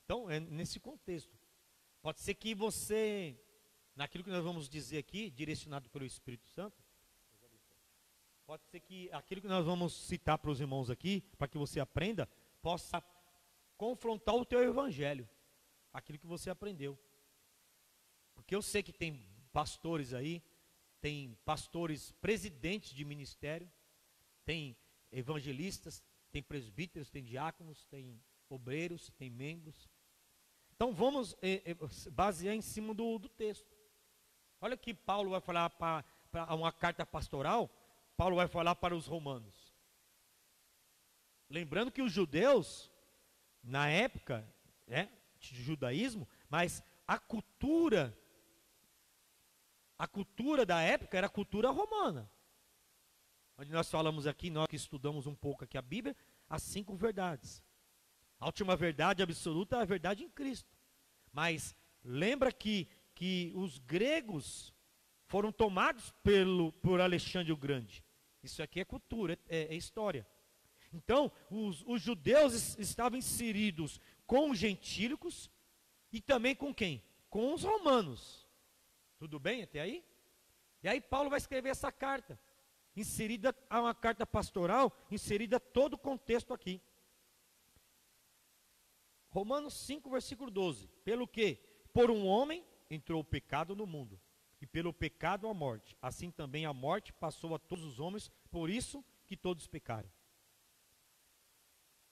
Então, é nesse contexto. Pode ser que você, naquilo que nós vamos dizer aqui, direcionado pelo Espírito Santo, pode ser que aquilo que nós vamos citar para os irmãos aqui, para que você aprenda, possa confrontar o teu evangelho, aquilo que você aprendeu. Porque eu sei que tem pastores aí, tem pastores presidentes de ministério, tem evangelistas, tem presbíteros, tem diáconos, tem obreiros, tem membros. Então vamos basear em cima do texto. Olha o que Paulo vai falar para uma carta pastoral. Paulo vai falar para os romanos. Lembrando que os judeus, na época de judaísmo, mas a cultura da época era a cultura romana. Onde nós falamos aqui, nós que estudamos um pouco aqui a Bíblia, as 5 verdades. A última verdade absoluta é a verdade em Cristo. Mas lembra que os gregos foram tomados por Alexandre o Grande. Isso aqui é cultura, é história. Então, os judeus estavam inseridos com os gentílicos e também com quem? Com os romanos. Tudo bem até aí? E aí Paulo vai escrever essa carta. Inserida a uma carta pastoral, inserida todo o contexto aqui. Romanos 5, versículo 12. Pelo que? Por um homem entrou o pecado no mundo, e pelo pecado a morte. Assim também a morte passou a todos os homens, por isso que todos pecaram.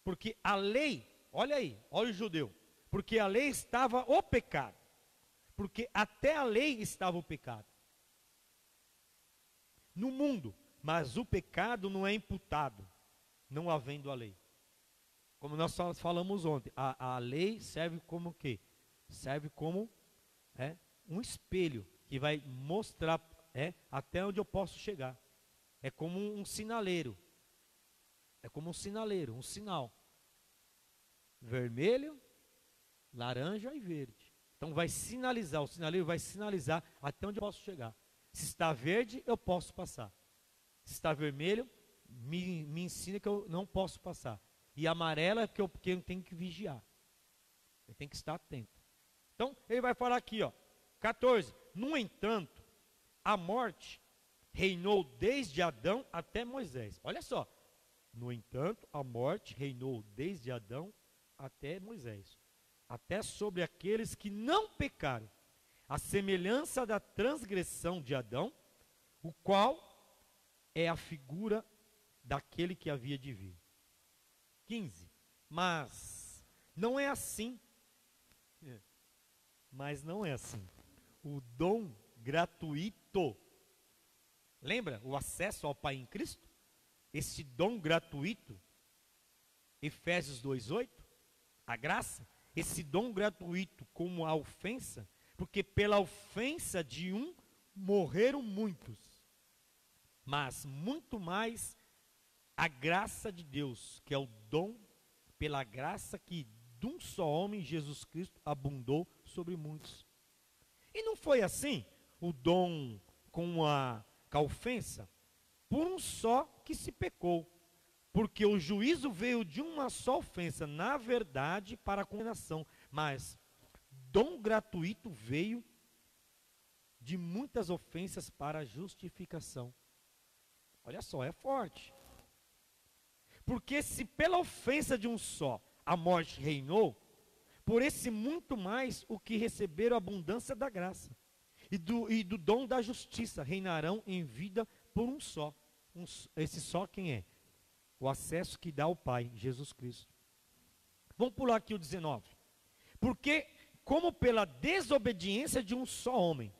Porque a lei, olha aí, olha o judeu. Porque a lei estava o pecado. Porque até a lei estava o pecado no mundo. Mas o pecado não é imputado, não havendo a lei. Como nós falamos ontem, a lei serve como o quê? Serve como um espelho que vai mostrar até onde eu posso chegar. É como um sinaleiro. É como um sinaleiro, um sinal. Vermelho, laranja e verde. Então vai sinalizar, o sinaleiro vai sinalizar até onde eu posso chegar. Se está verde, eu posso passar. Se está vermelho, me ensina que eu não posso passar. E amarela é porque eu tenho que vigiar. Eu tenho que estar atento. Então, ele vai falar aqui, 14. No entanto, a morte reinou desde Adão até Moisés. Olha só. No entanto, a morte reinou desde Adão até Moisés. Até sobre aqueles que não pecaram. A semelhança da transgressão de Adão, o qual é a figura daquele que havia de vir. 15. Mas não é assim. Mas não é assim. O dom gratuito. Lembra o acesso ao Pai em Cristo? Esse dom gratuito. Efésios 2:8. A graça. Esse dom gratuito como a ofensa. Porque pela ofensa de um morreram muitos. Mas muito mais a graça de Deus, que é o dom pela graça que de um só homem, Jesus Cristo, abundou sobre muitos. E não foi assim o dom com a ofensa? Por um só que se pecou. Porque o juízo veio de uma só ofensa, na verdade, para a condenação. Mas dom gratuito veio de muitas ofensas para a justificação. Olha só, é forte. Porque se pela ofensa de um só a morte reinou, por esse muito mais o que receberam a abundância da graça e do dom da justiça reinarão em vida por um só. Esse só quem é? O acesso que dá ao Pai, Jesus Cristo. Vamos pular aqui o 19. Porque como pela desobediência de um só homem,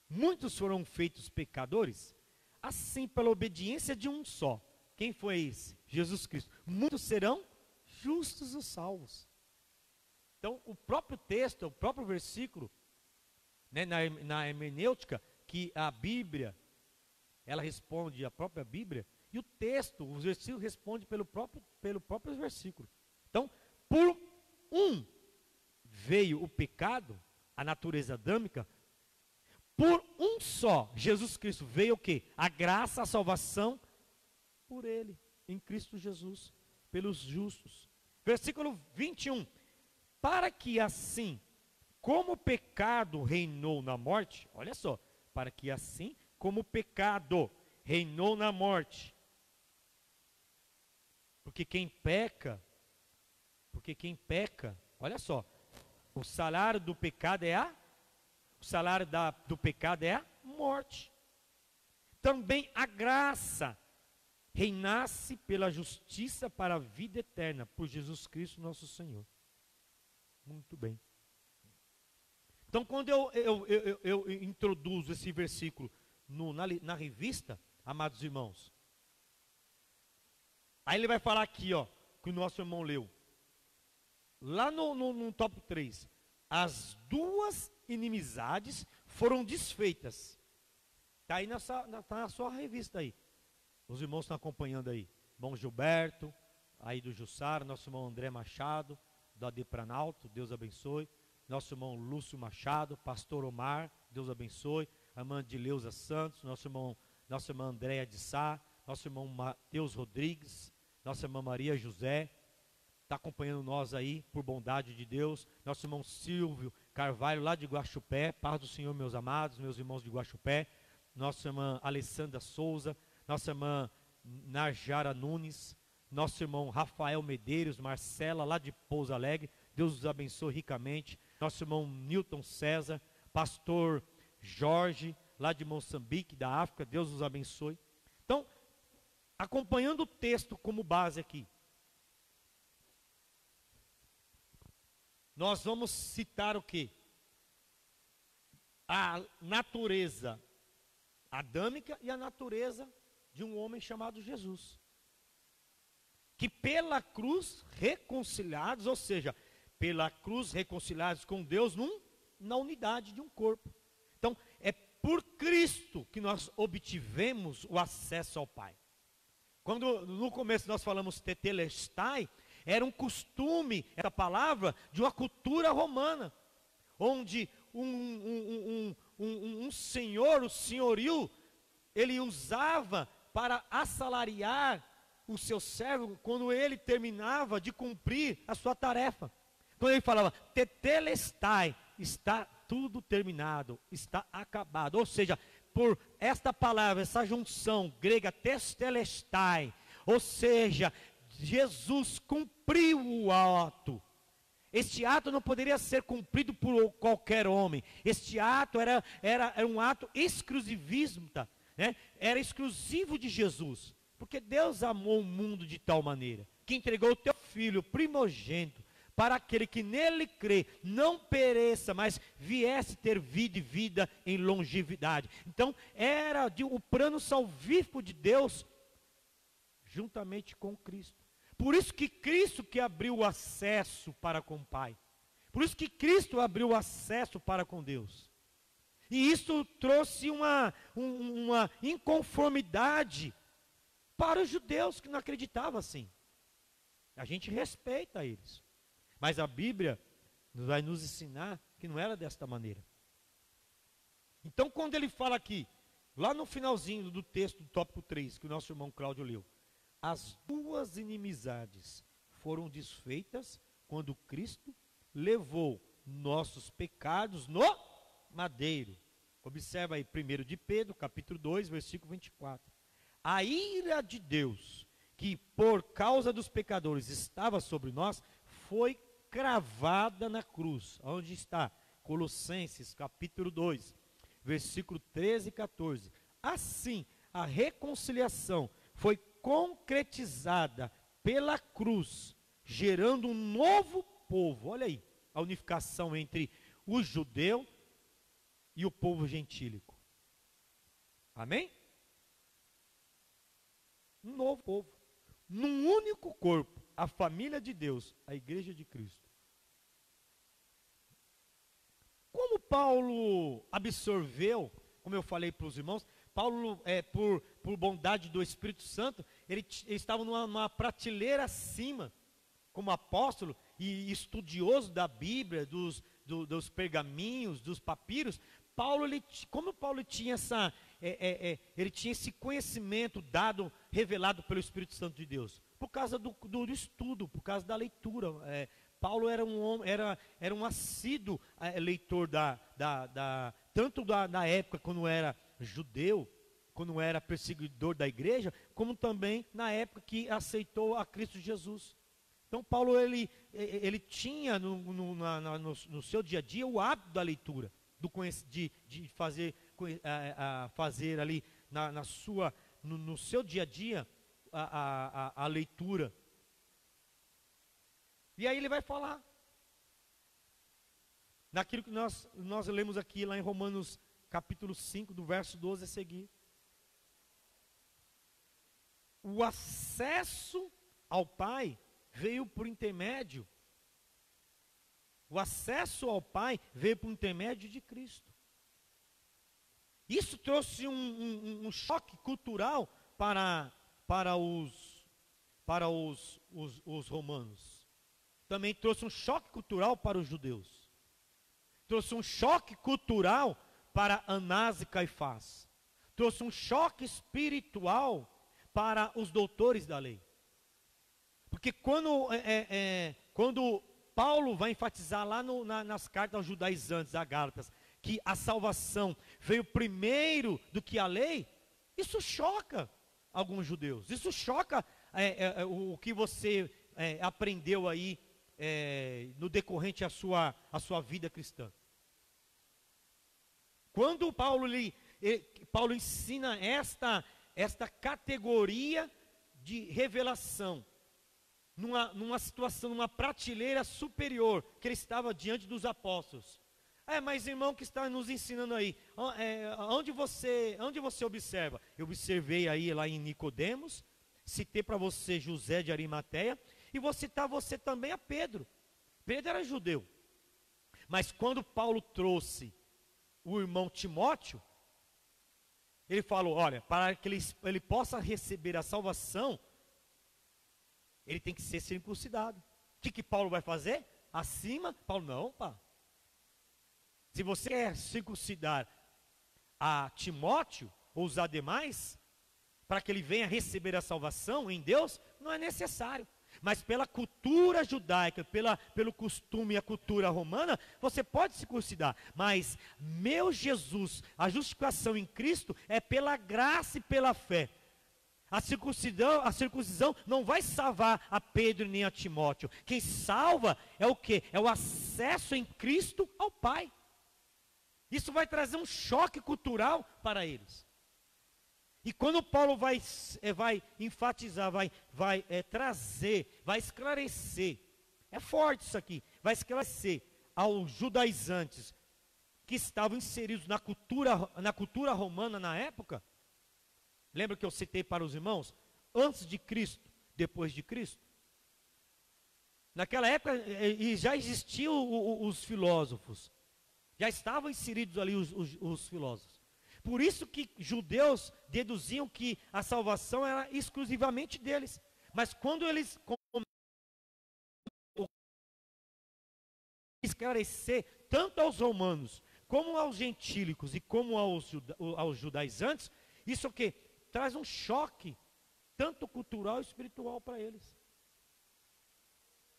muitos foram feitos pecadores, assim pela obediência de um só. Quem foi esse? Jesus Cristo. Muitos serão justos e salvos. Então, o próprio texto, o próprio versículo, né, na hermenêutica, que a Bíblia, ela responde a própria Bíblia, e o texto, os versículos respondem pelo próprio versículo. Então, por um veio o pecado, a natureza adâmica, por um só, Jesus Cristo, veio o quê? A graça, a salvação, por ele, em Cristo Jesus, pelos justos. Versículo 21. Para que assim, como o pecado reinou na morte, olha só, para que assim, como o pecado reinou na morte, porque quem peca, olha só, o salário do pecado é do pecado é a morte. Também a graça reinasse pela justiça para a vida eterna, por Jesus Cristo nosso Senhor. Muito bem. Então, quando eu introduzo esse versículo na revista, amados irmãos, aí ele vai falar aqui, que o nosso irmão leu. Lá no tópico 3, as duas inimizades foram desfeitas. Está aí tá na sua revista aí. Os irmãos estão acompanhando aí. Irmão Gilberto, aí do Jussara, nosso irmão André Machado, do AD Planalto, Deus abençoe. Nosso irmão Lúcio Machado, pastor Omar, Deus abençoe. A irmã Dileuza Santos, nossa irmã Andréa de Sá, nosso irmão Mateus Rodrigues, nossa irmã Maria José, está acompanhando nós aí, por bondade de Deus. Nosso irmão Silvio Carvalho, lá de Guaxupé, paz do Senhor, meus amados, meus irmãos de Guaxupé. Nossa irmã Alessandra Souza, nossa irmã Narjara Nunes, nosso irmão Rafael Medeiros, Marcela, lá de Pouso Alegre, Deus os abençoe ricamente. Nosso irmão Newton César, pastor Jorge, lá de Moçambique, da África, Deus os abençoe. Então, acompanhando o texto como base aqui, nós vamos citar o quê? A natureza adâmica e a natureza de um homem chamado Jesus. Que pela cruz reconciliados, ou seja, pela cruz reconciliados com Deus na unidade de um corpo. Então, é por Cristo que nós obtivemos o acesso ao Pai. Quando no começo nós falamos tetelestai, era um costume, essa palavra, de uma cultura romana. onde um senhor, o senhorio, ele usava para assalariar o seu servo quando ele terminava de cumprir a sua tarefa. Quando ele falava, tetelestai, está tudo terminado, está acabado. Ou seja, por esta palavra, essa junção grega tetelestai, ou seja, Jesus cumpriu o ato. Este ato não poderia ser cumprido por qualquer homem. Este ato era um ato exclusivista, né? Era exclusivo de Jesus. Porque Deus amou o mundo de tal maneira, que entregou o teu Filho primogênito, para aquele que nele crê, não pereça, mas viesse ter vida e vida em longevidade. Então, era o plano salvífico de Deus, juntamente com Cristo. Por isso que Cristo que abriu o acesso para com o Pai. Por isso que Cristo abriu o acesso para com Deus. E isso trouxe uma inconformidade para os judeus que não acreditavam assim. A gente respeita eles. Mas a Bíblia vai nos ensinar que não era desta maneira. Então, quando ele fala aqui, lá no finalzinho do texto do tópico 3, que o nosso irmão Cláudio leu, as duas inimizades foram desfeitas quando Cristo levou nossos pecados no madeiro. Observa aí 1 de Pedro, capítulo 2, versículo 24. A ira de Deus, que por causa dos pecadores estava sobre nós, foi cravada na cruz. Onde está? Colossenses, capítulo 2, versículo 13 e 14. Assim, a reconciliação foi concretizada pela cruz, gerando um novo povo. Olha aí, a unificação entre o judeu e o povo gentílico. Amém? Um novo povo, num único corpo, a família de Deus, a igreja de Cristo. Como Paulo absorveu, como eu falei para os irmãos, Paulo, por bondade do Espírito Santo, ele estava numa prateleira acima, como apóstolo e estudioso da Bíblia, dos pergaminhos, dos papiros. Como Paulo tinha ele tinha esse conhecimento revelado pelo Espírito Santo de Deus, por causa do estudo, por causa da leitura. Paulo era um homem, era um assíduo leitor tanto da época quando era judeu, quando era perseguidor da igreja, como também na época que aceitou a Cristo Jesus. Então Paulo ele tinha no seu dia a dia o hábito da leitura, de fazer ali no seu dia a dia a leitura. E aí ele vai falar naquilo que nós lemos aqui lá em Romanos capítulo 5, do verso 12 a seguir. O acesso ao Pai veio por intermédio. O acesso ao Pai veio por intermédio de Cristo. Isso trouxe um choque cultural para os romanos. Também trouxe um choque cultural para os judeus. Trouxe um choque cultural para Anás e Caifás. Trouxe um choque espiritual para os doutores da lei. Porque quando Paulo vai enfatizar lá nas cartas aos judaizantes, a Gálatas, que a salvação veio primeiro do que a lei, isso choca alguns judeus. Isso choca o que você aprendeu aí no decorrente à sua vida cristã. Quando Paulo ensina esta categoria de revelação, numa situação, numa prateleira superior, que ele estava diante dos apóstolos. Mas irmão que está nos ensinando aí, onde você observa? Eu observei aí lá em Nicodemos, citei para você José de Arimateia, e vou citar você também a Pedro. Pedro era judeu, mas quando Paulo trouxe o irmão Timóteo, ele falou, olha, para que ele possa receber a salvação, ele tem que ser circuncidado. O que Paulo vai fazer? Paulo, não, pá. Se você quer circuncidar a Timóteo, ou os demais, para que ele venha receber a salvação em Deus, não é necessário. Mas pela cultura judaica, pelo costume e a cultura romana, você pode circuncidar. Mas meu Jesus, a justificação em Cristo é pela graça e pela fé. A circuncisão não vai salvar a Pedro nem a Timóteo. Quem salva é o quê? É o acesso em Cristo ao Pai. Isso vai trazer um choque cultural para eles. E quando Paulo vai enfatizar, vai trazer, vai esclarecer, é forte isso aqui, vai esclarecer aos judaizantes que estavam inseridos na cultura romana na época. Lembra que eu citei para os irmãos? Antes de Cristo, depois de Cristo. Naquela época já existiam os filósofos, já estavam inseridos ali os filósofos. Por isso que judeus deduziam que a salvação era exclusivamente deles. Mas quando eles esclarecer tanto aos romanos, como aos gentílicos e como aos judaizantes, isso o quê? Traz um choque, tanto cultural e espiritual para eles.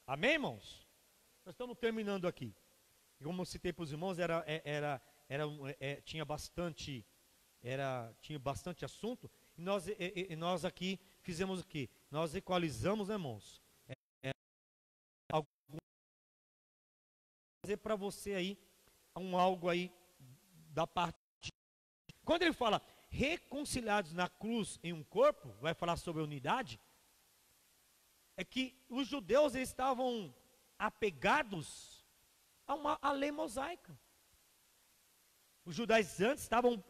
Amém, irmãos? Nós estamos terminando aqui. Como eu citei para os irmãos, tinha bastante assunto, e nós aqui fizemos o quê? Nós equalizamos, né, irmãos? Fazer para você aí algo aí da parte. Quando ele fala reconciliados na cruz em um corpo, vai falar sobre a unidade, é que os judeus eles estavam apegados a lei mosaica. Os judaizantes estavam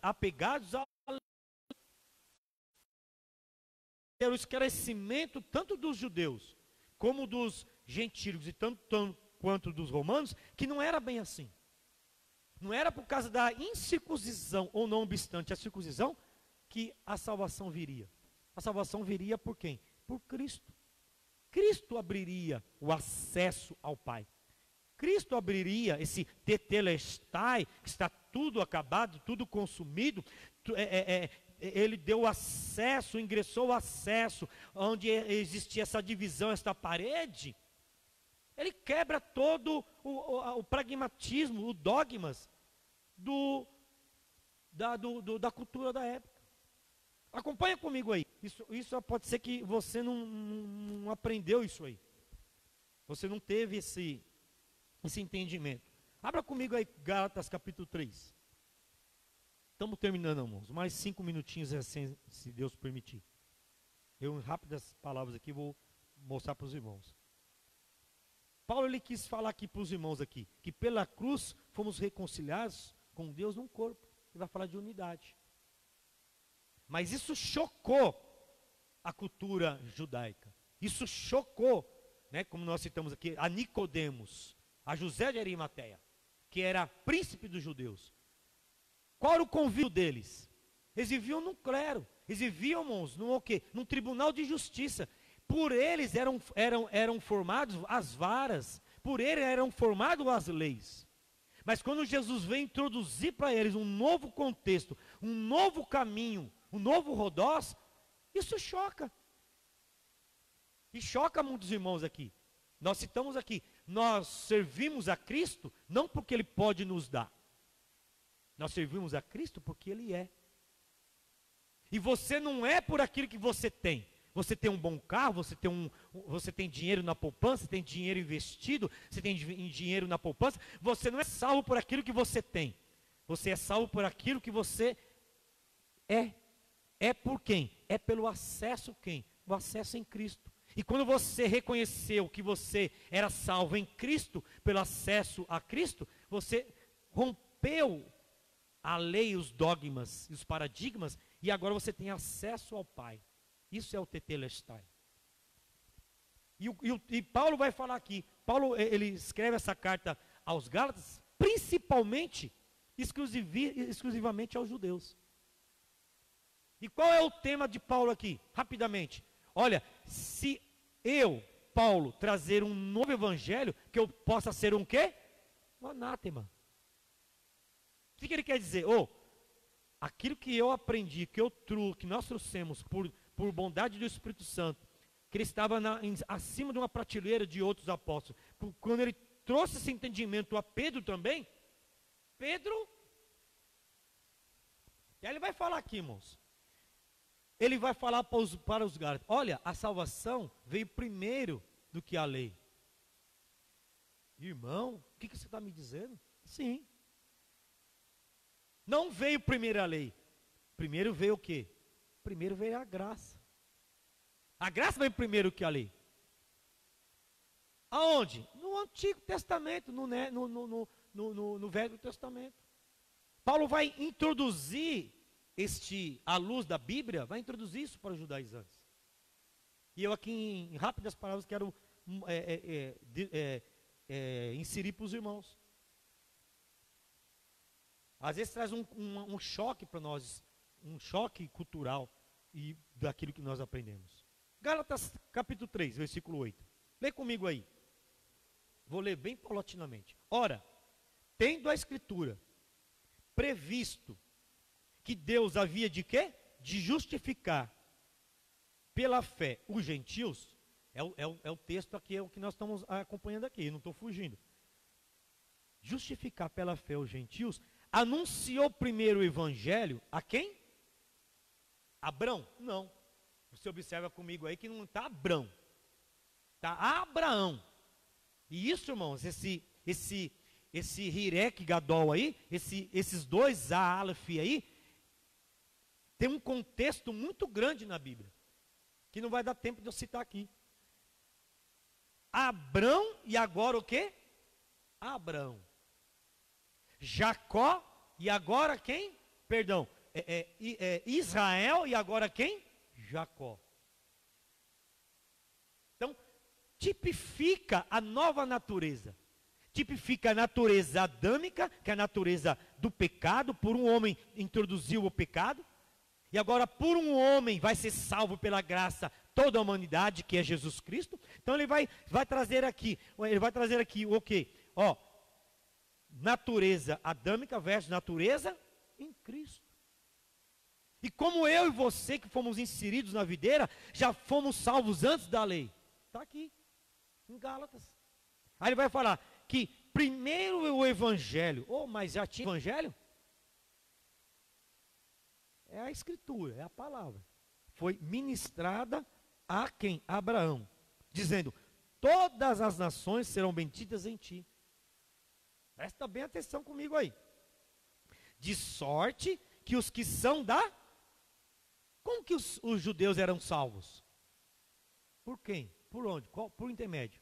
apegados ao esclarecimento tanto dos judeus como dos gentílicos e tanto quanto dos romanos, que não era bem assim. Não era por causa da incircuncisão, ou não obstante a circuncisão, que a salvação viria. A salvação viria por quem? Por Cristo. Cristo abriria o acesso ao Pai. Cristo abriria esse tetelestai, que está tudo acabado, tudo consumido. Ele deu acesso, ingressou o acesso, onde existia essa divisão, esta parede. Ele quebra todo o pragmatismo, o dogmas da cultura da época. Acompanha comigo aí. Isso pode ser que você não aprendeu isso aí. Você não teve esse entendimento. Abra comigo aí Gálatas capítulo 3. Estamos terminando, irmãos. Mais 5 minutinhos assim, se Deus permitir. Eu, em rápidas palavras aqui, vou mostrar para os irmãos. Paulo ele quis falar aqui para os irmãos aqui, que pela cruz fomos reconciliados com Deus num corpo. Ele vai falar de unidade. Mas isso chocou a cultura judaica. Isso chocou, né, como nós citamos aqui, a Nicodemos, a José de Arimateia, que era príncipe dos judeus. Qual era o convívio deles? Eles viviam num clero, eles viviam, irmãos, num tribunal de justiça. Por eles eram formados as varas, por eles eram formadas as leis. Mas quando Jesus vem introduzir para eles um novo contexto, um novo caminho, um novo rodós, isso choca. E choca muitos irmãos aqui. Nós citamos aqui, nós servimos a Cristo não porque Ele pode nos dar. Nós servimos a Cristo porque Ele é. E você não é por aquilo que você tem. Você tem um bom carro, você tem dinheiro na poupança, tem dinheiro investido, você tem dinheiro na poupança. Você não é salvo por aquilo que você tem. Você é salvo por aquilo que você é. É por quem? É pelo acesso quem? O acesso em Cristo. E quando você reconheceu que você era salvo em Cristo, pelo acesso a Cristo, você rompeu a lei, os dogmas e os paradigmas, e agora você tem acesso ao Pai. Isso é o tetelestai. E Paulo vai falar aqui, Paulo ele escreve essa carta aos Gálatas, principalmente, exclusivamente aos judeus. E qual é o tema de Paulo aqui? Rapidamente. Olha, se eu, Paulo, trazer um novo evangelho, que eu possa ser um quê? Um anátema. O que ele quer dizer? Aquilo que eu aprendi, que nós trouxemos por bondade do Espírito Santo, que ele estava acima de uma prateleira de outros apóstolos. Quando ele trouxe esse entendimento a Pedro também, Pedro, e aí ele vai falar aqui, irmãos. Ele vai falar para os Gálatas: olha, a salvação veio primeiro do que a lei. Irmão, o que você está me dizendo? Sim. Não veio primeiro a lei. Primeiro veio o quê? Primeiro veio a graça. A graça veio primeiro que a lei. Aonde? No Antigo Testamento, no Velho Testamento. Paulo vai introduzir à luz da Bíblia, vai introduzir isso para os judaizantes. E eu aqui, em rápidas palavras, quero inserir para os irmãos. Às vezes traz um choque para nós, um choque cultural e daquilo que nós aprendemos. Gálatas capítulo 3, versículo 8. Lê comigo aí. Vou ler bem paulatinamente. Ora, tendo a Escritura previsto que Deus havia de quê? De justificar pela fé os gentios, é o texto aqui, é o que nós estamos acompanhando aqui, não estou fugindo. Justificar pela fé os gentios, anunciou primeiro o evangelho a quem? Abrão? Não. Você observa comigo aí que não está Abrão, está Abraão. E isso, irmãos, esse Hirek Gadol aí, esses dois Aleph aí, tem um contexto muito grande na Bíblia, que não vai dar tempo de eu citar aqui. Abrão e agora o quê? Abraão. Jacó e agora quem? Perdão, Israel e agora quem? Jacó. Então, tipifica a nova natureza. Tipifica a natureza adâmica, que é a natureza do pecado. Por um homem introduziu o pecado. E agora por um homem vai ser salvo pela graça toda a humanidade, que é Jesus Cristo. Então ele vai trazer aqui o quê? Natureza adâmica versus natureza em Cristo. E como eu e você que fomos inseridos na videira, já fomos salvos antes da lei. Está aqui, em Gálatas. Aí ele vai falar que primeiro o evangelho, mas já tinha evangelho? É a Escritura, é a palavra. Foi ministrada a quem? A Abraão, dizendo: todas as nações serão benditas em ti. Presta bem atenção comigo aí. De sorte que os que são como que os judeus eram salvos? Por quem? Por onde? Por intermédio?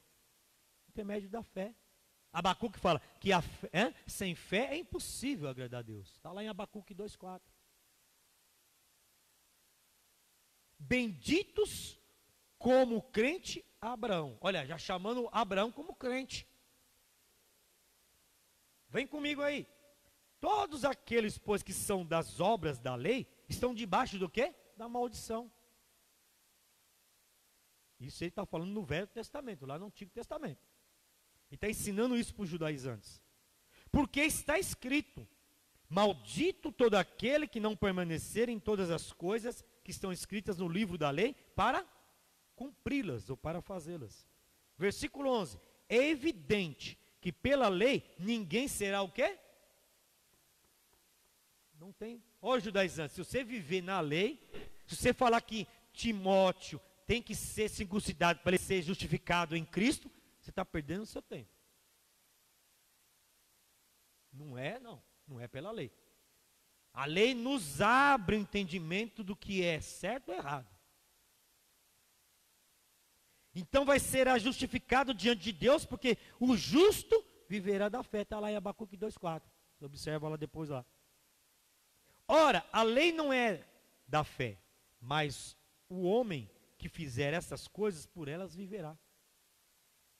Intermédio da fé. Abacuque fala que sem fé é impossível agradar a Deus. Está lá em Abacuque 2,4. Benditos como crente Abraão. Olha, já chamando Abraão como crente. Vem comigo aí. Todos aqueles, pois, que são das obras da lei, estão debaixo do quê? Da maldição. Isso ele está falando no Velho Testamento, lá no Antigo Testamento. Ele está ensinando isso para os judaizantes. Porque está escrito: maldito todo aquele que não permanecer em todas as coisas que estão escritas no livro da lei, para cumpri-las ou para fazê-las. Versículo 11. É evidente que pela lei ninguém será o quê? Não tem. Ó, judaizantes, se você viver na lei, se você falar que Timóteo tem que ser circuncidado para ele ser justificado em Cristo, você está perdendo o seu tempo. Não é pela lei. A lei nos abre o entendimento do que é certo ou errado. Então vai ser justificado diante de Deus, porque o justo viverá da fé. Está lá em Abacuque 2,4. Você observa lá depois lá. Ora, a lei não é da fé, mas o homem que fizer essas coisas, por elas viverá.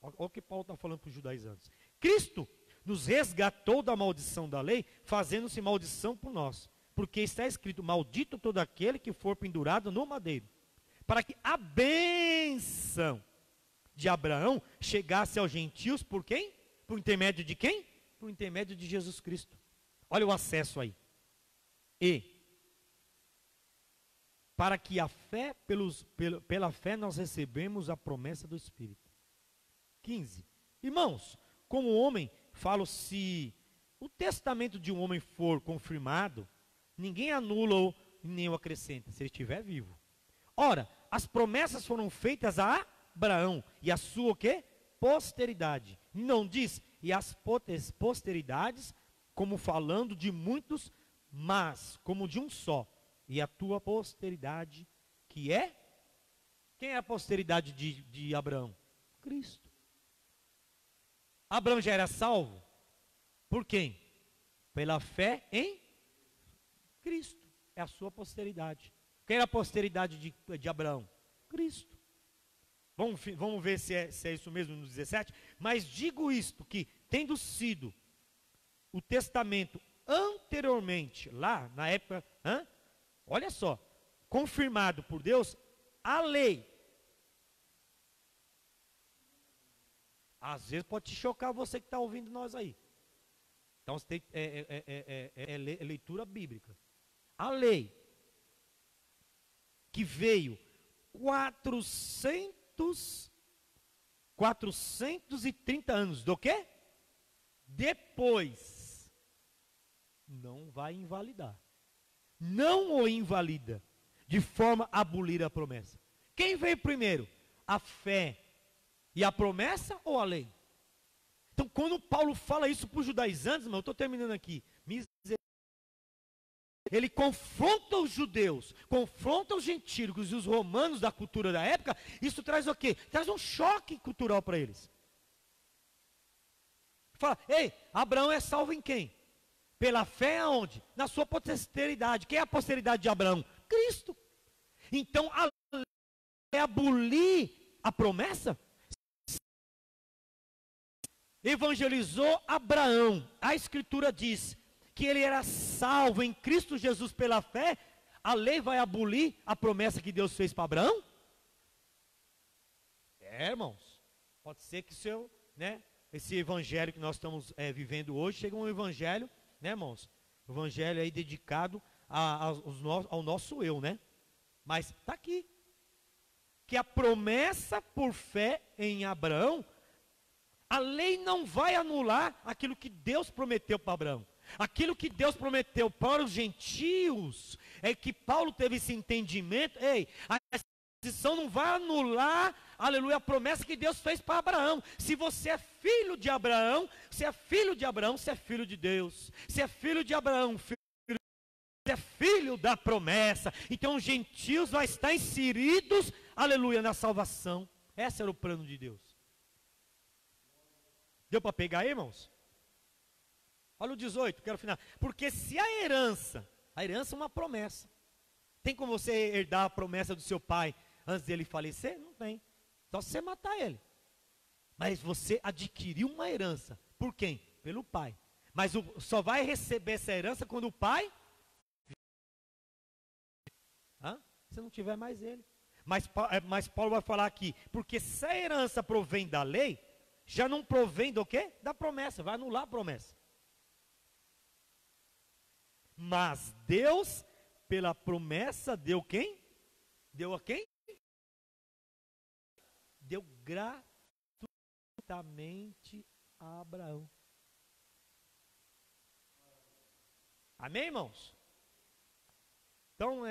Olha o que Paulo está falando para os judaizantes. Cristo nos resgatou da maldição da lei, fazendo-se maldição por nós. Porque está escrito: maldito todo aquele que for pendurado no madeiro. Para que a bênção de Abraão chegasse aos gentios por quem? Por intermédio de quem? Por intermédio de Jesus Cristo. Olha o acesso aí. E para que a fé, pela fé nós recebemos a promessa do Espírito. 15. Irmãos, como homem, falo, se o testamento de um homem for confirmado, ninguém anula-o nem o acrescenta, se ele estiver vivo. Ora, as promessas foram feitas a Abraão e a sua o quê? Posteridade. Não diz, e as posteridades, como falando de muitos, mas como de um só. E a tua posteridade, que é? Quem é a posteridade de Abraão? Cristo. Abraão já era salvo? Por quem? Pela fé em Cristo. É a sua posteridade. Quem era a posteridade de Abraão? Cristo. Vamos ver se é isso mesmo no 17. Mas digo isto, que tendo sido o testamento anteriormente, lá na época, olha só, confirmado por Deus, a lei. Às vezes pode te chocar você que está ouvindo nós aí. Então você tem, é leitura bíblica. A lei que veio 430 anos do quê? Depois, não vai invalidar. Não o invalida, de forma a abolir a promessa. Quem veio primeiro? A fé e a promessa ou a lei? Então, quando Paulo fala isso para os judaizantes, eu estou terminando aqui. Ele confronta os judeus, confronta os gentílicos e os romanos da cultura da época. Isso traz o quê? Traz um choque cultural para eles. Fala, ei, Abraão é salvo em quem? Pela fé aonde? Na sua posteridade. Quem é a posteridade de Abraão? Cristo. Então, a lei é abolir a promessa? Evangelizou Abraão. A Escritura diz que ele era salvo em Cristo Jesus pela fé. A lei vai abolir a promessa que Deus fez para Abraão? Irmãos, pode ser que esse evangelho que nós estamos vivendo hoje, chega um evangelho, né, irmãos? Evangelho aí dedicado ao nosso eu, né? Mas está aqui, que a promessa por fé em Abraão, a lei não vai anular aquilo que Deus prometeu para Abraão. Aquilo que Deus prometeu para os gentios, é que Paulo teve esse entendimento, a decisão não vai anular, aleluia, a promessa que Deus fez para Abraão. Se você é filho de Abraão, você é filho de Abraão, você é filho de Deus. Se é filho de Abraão, você é filho da promessa. Então os gentios vão estar inseridos, aleluia, na salvação. Esse era o plano de Deus. Deu para pegar aí, irmãos? Olha o 18, quero finalizar. Porque se a herança é uma promessa. Tem como você herdar a promessa do seu pai antes dele falecer? Não tem. Só se você matar ele. Mas você adquiriu uma herança. Por quem? Pelo pai. Mas só vai receber essa herança quando o pai... se não tiver mais ele. Mas Paulo vai falar aqui. Porque se a herança provém da lei, já não provém do quê? Da promessa. Vai anular a promessa. Mas Deus, pela promessa, deu quem? Deu a quem? Deu gratuitamente a Abraão. Amém, irmãos? Então,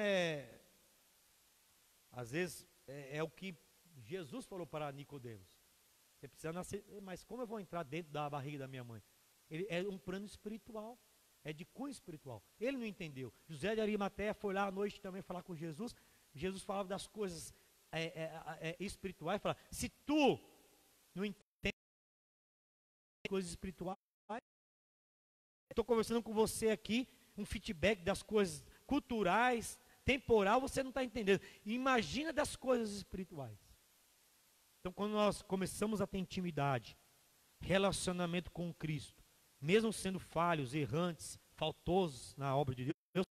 às vezes, é o que Jesus falou para Nicodemos. Você precisa nascer, mas como eu vou entrar dentro da barriga da minha mãe? É um plano espiritual. É de cunho espiritual. Ele não entendeu. José de Arimateia foi lá à noite também falar com Jesus. Jesus falava das coisas espirituais. Falava, se tu não entende coisas espirituais, estou conversando com você aqui, um feedback das coisas culturais, temporal, você não está entendendo. Imagina das coisas espirituais. Então, quando nós começamos a ter intimidade, relacionamento com Cristo, mesmo sendo falhos, errantes, faltosos na obra de Deus,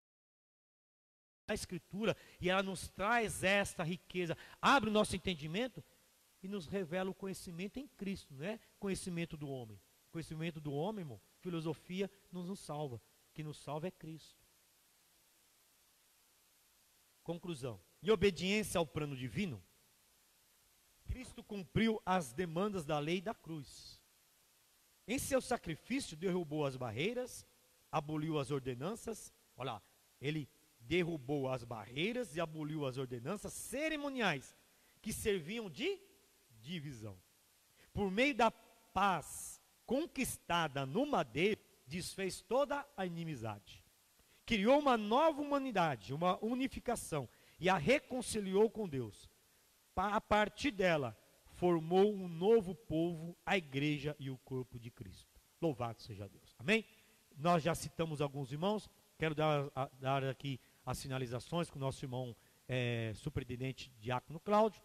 a Escritura, e ela nos traz esta riqueza, abre o nosso entendimento e nos revela o conhecimento em Cristo, não é conhecimento do homem. Conhecimento do homem, irmão, filosofia, não nos salva. que nos salva é Cristo. Conclusão. Em obediência ao plano divino, Cristo cumpriu as demandas da lei da cruz. Em seu sacrifício, derrubou as barreiras, aboliu as ordenanças. Olha lá, ele derrubou as barreiras e aboliu as ordenanças cerimoniais que serviam de divisão. Por meio da paz conquistada no madeiro, desfez toda a inimizade. Criou uma nova humanidade, uma unificação, e a reconciliou com Deus. A partir dela, formou um novo povo, a igreja e o corpo de Cristo. Louvado seja Deus. Amém? Nós já citamos alguns irmãos, quero dar aqui as finalizações com o nosso irmão superintendente Diácono Cláudio,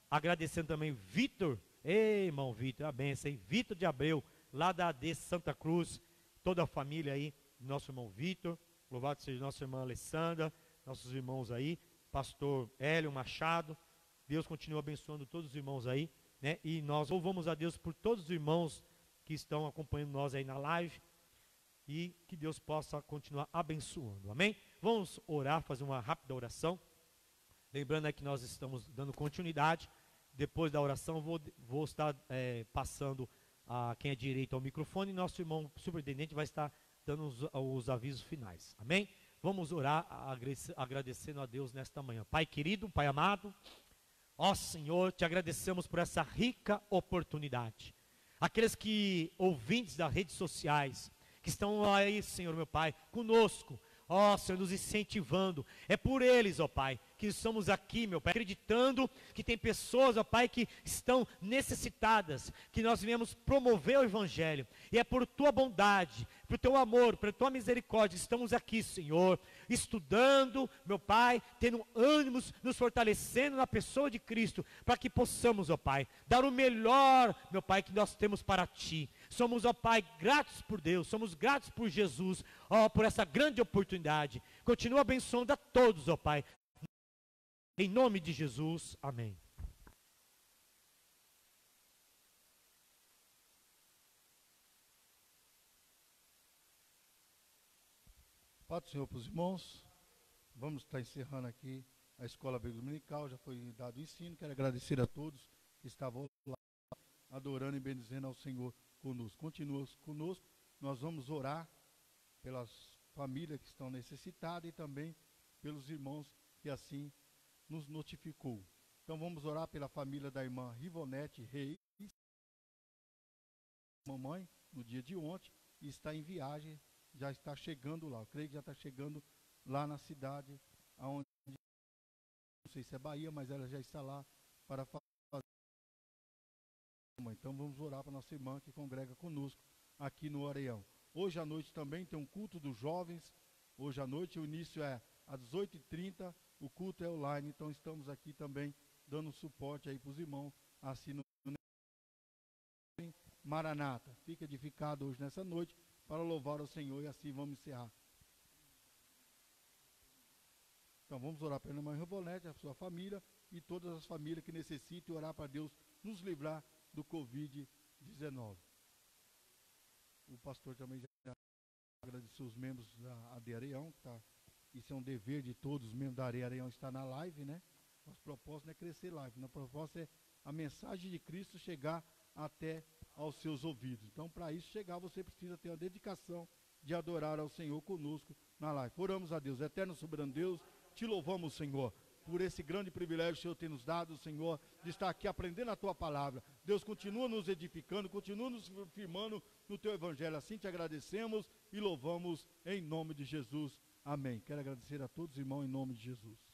agradecendo também Vitor, irmão Vitor, a benção, hein? Vitor de Abreu, lá da AD Santa Cruz, toda a família aí, nosso irmão Vitor, louvado seja nossa irmã Alessandra, nossos irmãos aí, pastor Hélio Machado, Deus continua abençoando todos os irmãos aí, né? E nós louvamos a Deus por todos os irmãos que estão acompanhando nós aí na live, e que Deus possa continuar abençoando, amém? Vamos orar, fazer uma rápida oração, lembrando que nós estamos dando continuidade. Depois da oração vou estar passando a quem é direito ao microfone, e nosso irmão superintendente vai estar dando os avisos finais, amém? Vamos orar agradecendo a Deus nesta manhã. Pai querido, Pai amado, ó Senhor, te agradecemos por essa rica oportunidade. Aqueles ouvintes das redes sociais, que estão aí, Senhor meu Pai, conosco, ó Senhor, nos incentivando, é por eles, ó Pai, que estamos aqui, meu Pai, acreditando que tem pessoas, ó Pai, que estão necessitadas, que nós viemos promover o Evangelho, e é por Tua bondade, por Teu amor, por Tua misericórdia, estamos aqui, Senhor, estudando, meu Pai, tendo ânimos, nos fortalecendo na pessoa de Cristo, para que possamos, ó Pai, dar o melhor, meu Pai, que nós temos para Ti. Somos, ó Pai, gratos por Deus, somos gratos por Jesus, ó, por essa grande oportunidade. Continua abençoando a todos, ó Pai. Em nome de Jesus, amém. Paz do Senhor para os irmãos. Vamos estar encerrando aqui a Escola Bíblica Dominical. Já foi dado o ensino. Quero agradecer a todos que estavam lá, adorando e bendizendo ao Senhor conosco. Continua conosco. Nós vamos orar pelas famílias que estão necessitadas e também pelos irmãos que assim nos notificou. Então vamos orar pela família da irmã Rivonete Reis, mamãe, no dia de ontem, e está em viagem, já está chegando lá. Eu creio que já está chegando lá na cidade, aonde, não sei se é Bahia, mas ela já está lá para fazer. Então vamos orar para nossa irmã que congrega conosco aqui no Areião. Hoje à noite também tem um culto dos jovens. Hoje à noite o início é às 18h30, o culto é online, então estamos aqui também dando suporte aí para os irmãos, assim no Maranata. Fica edificado hoje nessa noite para louvar ao Senhor e assim vamos encerrar. Então vamos orar pela irmã Rebolete, a sua família e todas as famílias que necessitem orar para Deus nos livrar do Covid-19. O pastor também já agradeceu os membros da AD Areião, tá? Isso é um dever de todos os membros da AD Areião estar na live, né? Nosso propósito não é crescer live, nosso propósito é a mensagem de Cristo chegar até aos seus ouvidos. Então, para isso chegar, você precisa ter a dedicação de adorar ao Senhor conosco na live. Oramos a Deus, eterno soberano Deus, te louvamos, Senhor, por esse grande privilégio que o Senhor tem nos dado, Senhor, de estar aqui aprendendo a Tua palavra. Deus, continua nos edificando, continua nos firmando no Teu Evangelho. Assim te agradecemos e louvamos em nome de Jesus. Amém. Quero agradecer a todos, irmãos, em nome de Jesus.